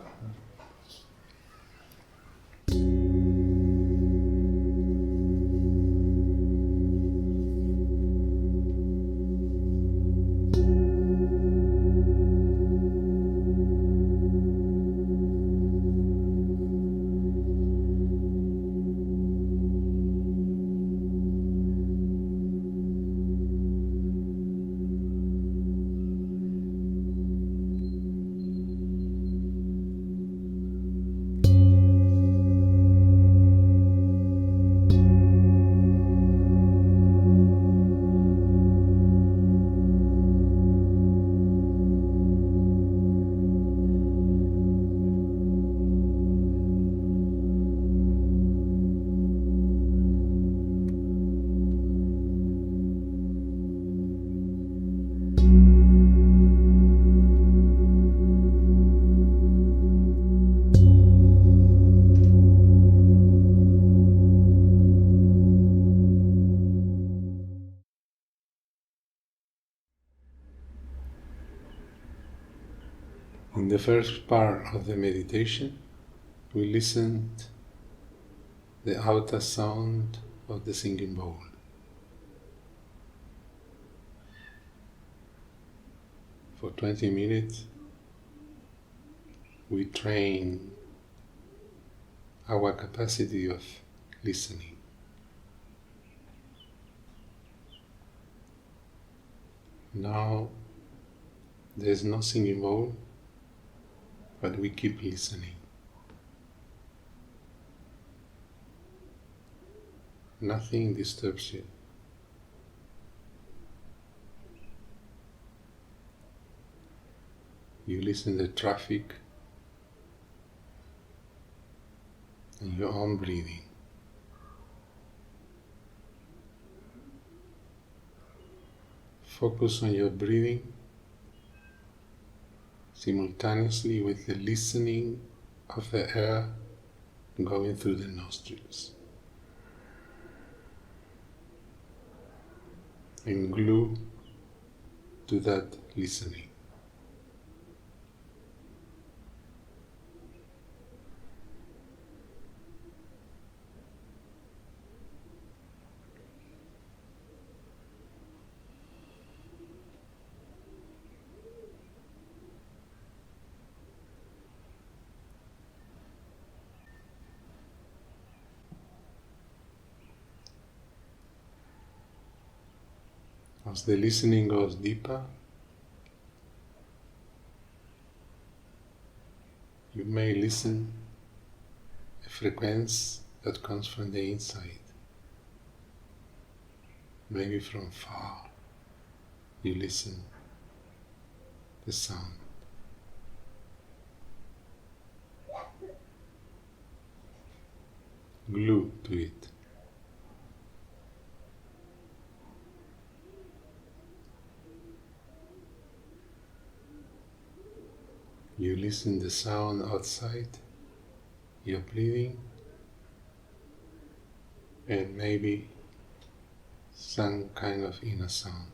In the first part of the meditation, we listened the outer sound of the singing bowl. For 20 minutes, we train our capacity of listening. Now, there's no singing bowl, but we keep listening. Nothing disturbs you. You listen to the traffic and your own breathing. Focus on your breathing simultaneously with the listening of the air going through the nostrils. And glue to that listening. as the listening goes deeper, you may listen a frequency that comes from the inside. Maybe from far, you listen the sound. Glue to it. You listen the sound outside, your breathing, and maybe some kind of inner sound.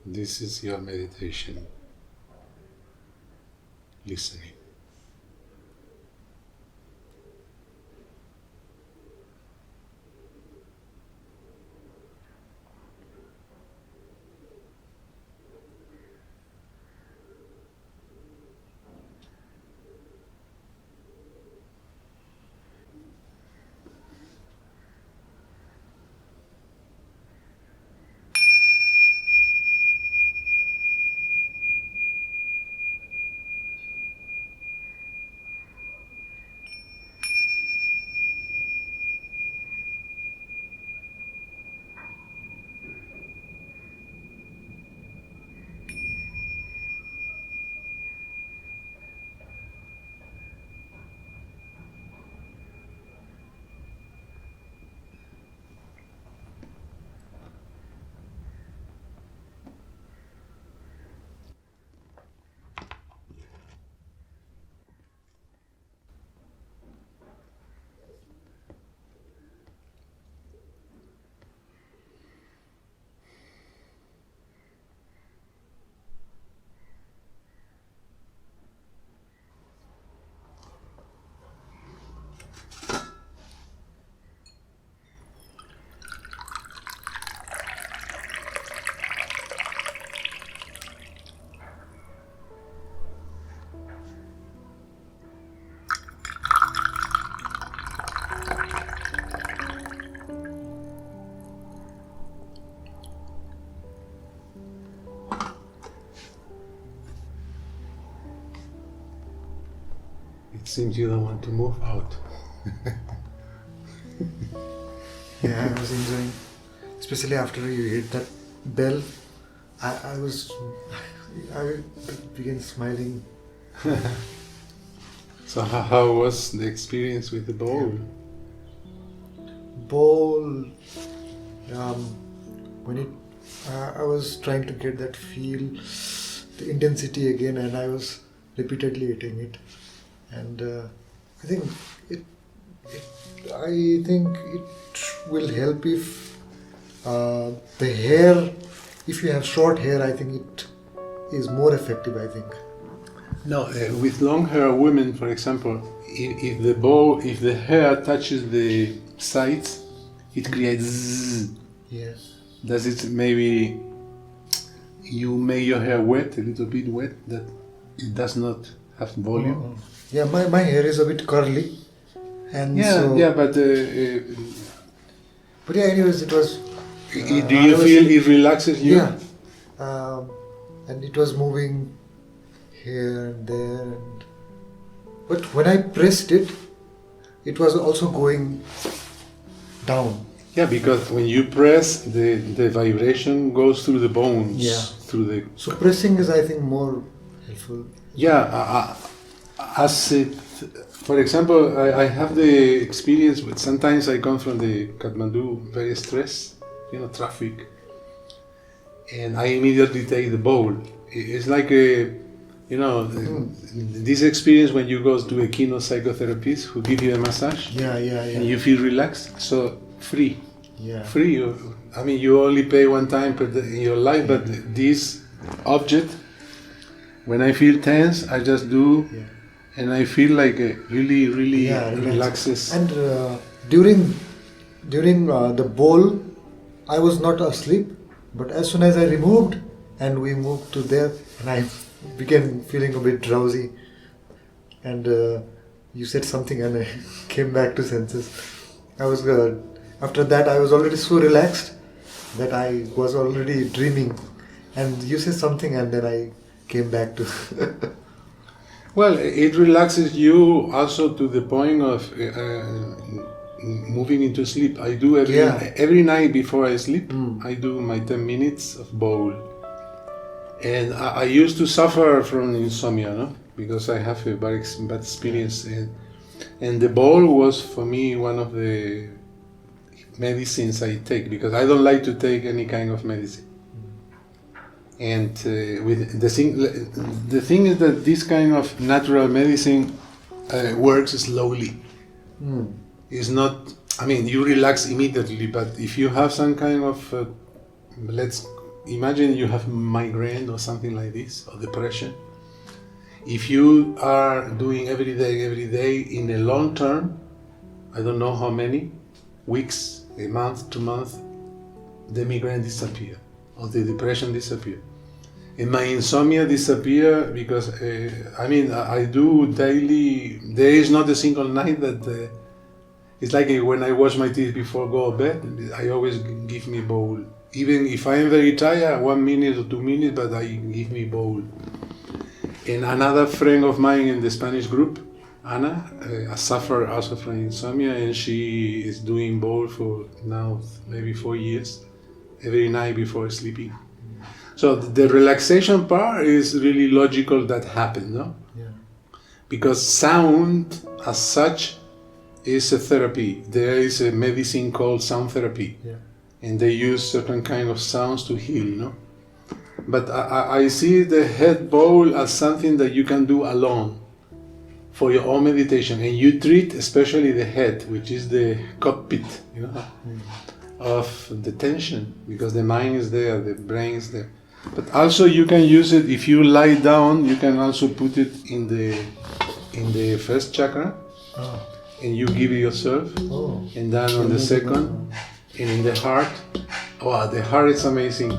This is your meditation, listening. It seems you don't want to move out. Yeah, I was enjoying, especially after you hit that bell. I began smiling. So how was the experience with the bowl? Bowl. When it, I was trying to get that feel, the intensity again, and I was repeatedly hitting it. And I think it will help if the hair, if you have short hair, I think it is more effective, I think. No, with long hair women, for example, if the hair touches the sides, it creates zzz. Yes. Does it maybe you make your hair wet, a little bit wet, that it does not have volume? Oh. Yeah, my hair is a bit curly, and but yeah, anyways, it was. Do you feel it relaxes you? Yeah, and it was moving here and there, but when I pressed it, it was also going down. Yeah, because when you press, the vibration goes through the bones. Yeah. Through the. So pressing is, I think, more helpful. Yeah, for example, I have the experience with, sometimes I come from the Kathmandu very stressed, traffic, and I immediately take the bowl. It's like this experience when you go to a keynote psychotherapist who give you a massage. Yeah. And you feel relaxed, so free. Yeah. Free. You only pay one time in your life, but this object, when I feel tense, I just do. Yeah. And I feel like it really relaxes. And during the bowl, I was not asleep, but as soon as I removed and we moved to there, and I began feeling a bit drowsy. And you said something and I came back to senses. I was after that I was already so relaxed that I was already dreaming, and you said something and then I came back to. Well, it relaxes you also to the point of moving into sleep. I do every night before I sleep. I do my 10 minutes of bowl. And I used to suffer from insomnia, no? Because I have a bad experience. And the bowl was for me one of the medicines I take, because I don't like to take any kind of medicine. And with the thing is that this kind of natural medicine works slowly. It's not, I mean, you relax immediately, but if you have some kind of, let's imagine you have migraine or something like this, or depression. If you are doing every day in a long term, I don't know how many, weeks, a month, 2 months, the migraine disappear, or the depression disappear. And my insomnia disappear because, I do daily, there is not a single night that, it's like when I wash my teeth before go to bed, I always give me bowl. Even if I am very tired, 1 minute or 2 minutes, but I give me bowl. And another friend of mine in the Spanish group, Ana, suffer also from insomnia, and she is doing bowl for now maybe 4 years, every night before sleeping. So the relaxation part is really logical that happened, no? Yeah. Because sound as such is a therapy. There is a medicine called sound therapy. Yeah. And they use certain kind of sounds to heal, no? But I see the head bowl as something that you can do alone for your own meditation, and you treat especially the head, which is the cockpit, of the tension, because the mind is there, the brain is there. But also you can use it if you lie down. You can also put it in the first chakra, and you give it yourself, and then on the second, and in the heart. Oh, the heart is amazing.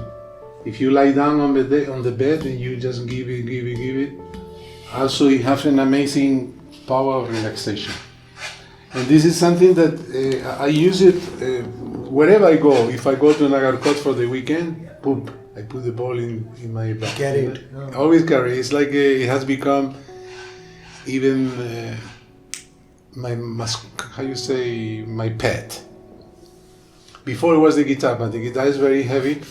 If you lie down on the bed and you just give it, also it has an amazing power of relaxation. And this is something that I use it wherever I go. If I go to Nagarkot for the weekend, boom, I put the ball in my bag. Carry it. Always carry. It's like it has become even my pet. Before it was the guitar, but the guitar is very heavy.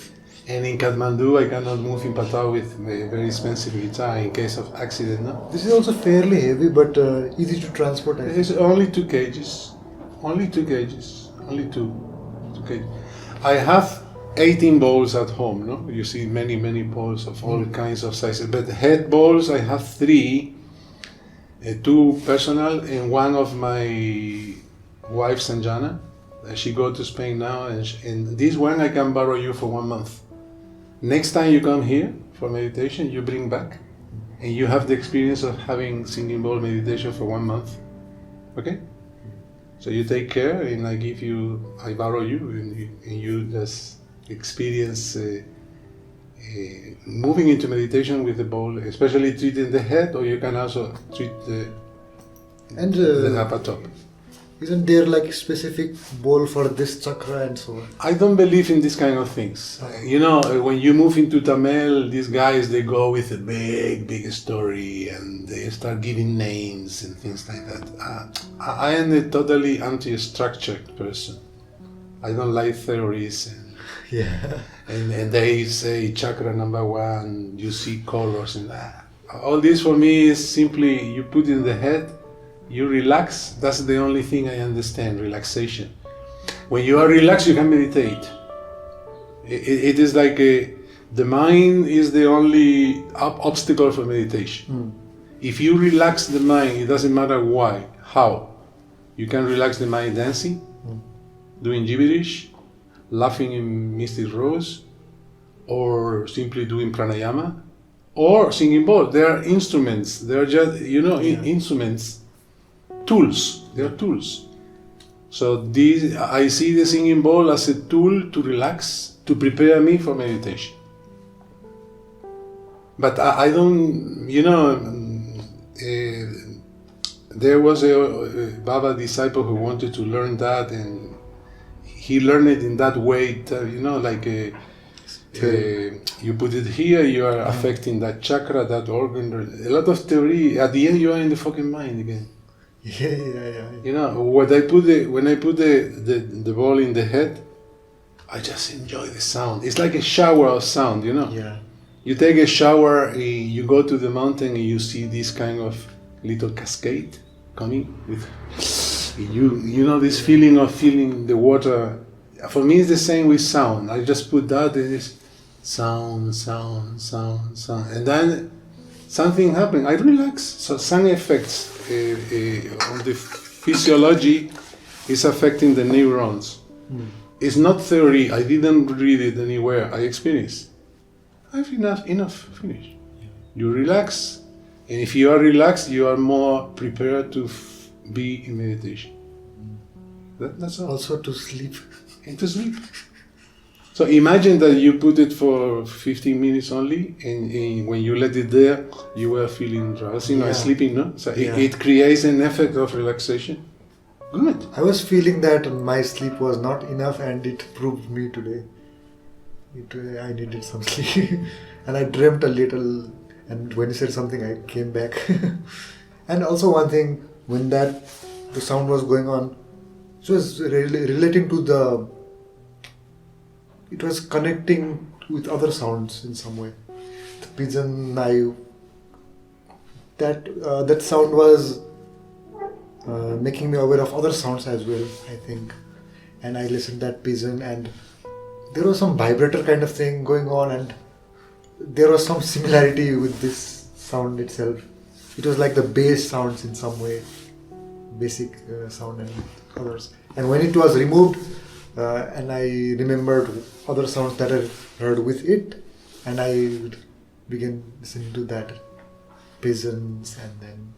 And in Kathmandu, I cannot move in Patau with a very expensive guitar in case of accident. No? This is also fairly heavy, but easy to transport. It's only 2 kgs. Only 2 kgs. Only 2 kgs. I have 18 bowls at home. No, you see many bowls of all kinds of sizes. But head bowls, I have 3. 2 personal and 1 of my wife, Sanjana. She go to Spain now, and this one I can borrow you for 1 month. Next time you come here for meditation, you bring back, and you have the experience of having singing bowl meditation for 1 month. Okay? So you take care, and I borrow you, and you just experience moving into meditation with the bowl, especially treating the head, or you can also treat the upper top. Isn't there like a specific bowl for this chakra and so on? I don't believe in this kind of things. When you move into Tamil, these guys, they go with a big story, and they start giving names and things like that. I am a totally anti-structured person. I don't like theories. And they say chakra number 1, you see colors and that. All this for me is simply you put in the head, you relax. That's the only thing I understand, relaxation. When you are relaxed, you can meditate. It is like the mind is the only obstacle for meditation. If you relax the mind, it doesn't matter why, how. You can relax the mind dancing, doing gibberish, laughing in Mystic Rose, or simply doing pranayama, or singing bowl. They are instruments. They are just, instruments. Tools. They are tools. So I see the singing bowl as a tool to relax, to prepare me for meditation. But I don't, there was a Baba disciple who wanted to learn that, and he learned it in that way, like you put it here, you are affecting that chakra, that organ. A lot of theory. At the end, you are in the fucking mind again. Yeah. When I put the ball in the head, I just enjoy the sound. It's like a shower of sound, Yeah. You take a shower, you go to the mountain, and you see this kind of little cascade coming with this feeling of feeling the water. For me, it's the same with sound. I just put that, and it's sound, and then something happens. I relax. So some effects on the physiology is affecting the neurons. It's not theory. I didn't read it anywhere. I experienced. I've enough. Finish. You relax, and if you are relaxed, you are more prepared to be in meditation. That's all. Also to sleep. And to sleep. So imagine that you put it for 15 minutes only, and when you let it there, you were feeling drowsy, sleeping, no? So it creates an effect of relaxation. Good. I was feeling that my sleep was not enough, and it proved me today. I needed some sleep. And I dreamt a little, and when you said something, I came back. And also one thing, when the sound was going on, it was relating to it was connecting with other sounds in some way. The pigeon, that sound was making me aware of other sounds as well, I think. And I listened to that pigeon, and there was some vibrator kind of thing going on, and there was some similarity with this sound itself. It was like the bass sounds in some way, basic sound and others. And when it was removed, and I remembered other sounds that I heard with it, and I began listening to that pigeons, and then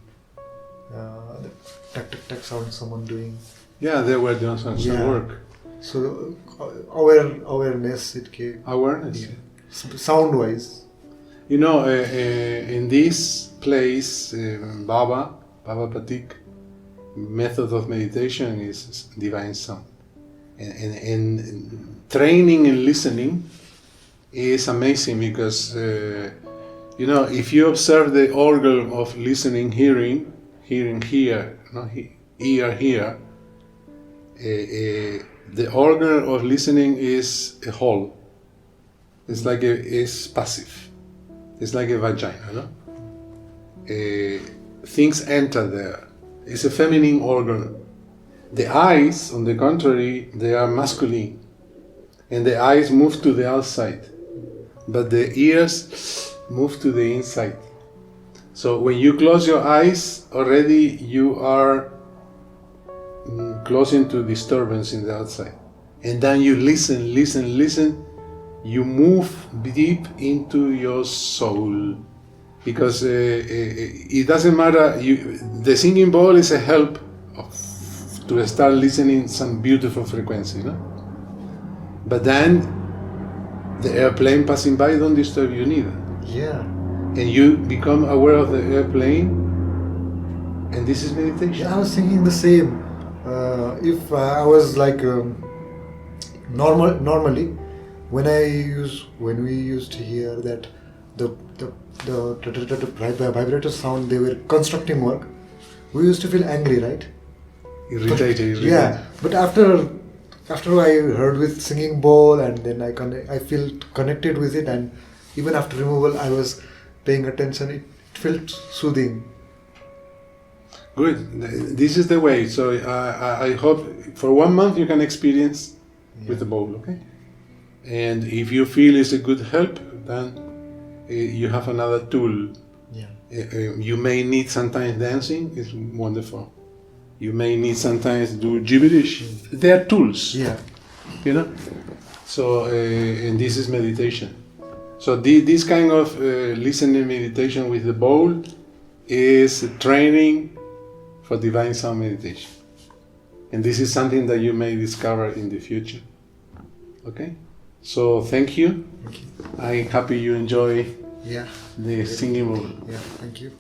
the tuck sound someone doing. Yeah, they were doing some work. So awareness it came. Awareness. Yeah. Sound wise. In this place, Baba Patik, method of meditation is divine sound. And training and listening is amazing because, if you observe the organ of listening, hearing here, ear here, the organ of listening is a whole. It's like it's passive. It's like a vagina, things enter there. It's a feminine organ. The eyes, on the contrary, they are masculine, and the eyes move to the outside, but the ears move to the inside. So when you close your eyes, already you are closing to disturbance in the outside. And then you listen, you move deep into your soul. Because it doesn't matter, the singing bowl is a help to start listening some beautiful frequency, But then the airplane passing by don't disturb you neither. Yeah. And you become aware of the airplane, and this is meditation. Yeah, I was thinking the same. If I was like normally, when we used to hear that the vibrator sound, they were constructing work, we used to feel angry, right? Irritated. Yeah, but after I heard with singing bowl, and then I feel connected with it, and even after removal, I was paying attention. It felt soothing. Good. This is the way. So I hope for 1 month you can experience with the bowl, okay? And if you feel it's a good help, then you have another tool. Yeah. You may need sometimes dancing. It's wonderful. You may need sometimes do gibberish. They are tools. Yeah. So and this is meditation. So this kind of listening meditation with the bowl is training for divine sound meditation. And this is something that you may discover in the future. Okay? So thank you. Thank you. I'm happy you enjoy Yeah. the singing bowl. Yeah, thank you.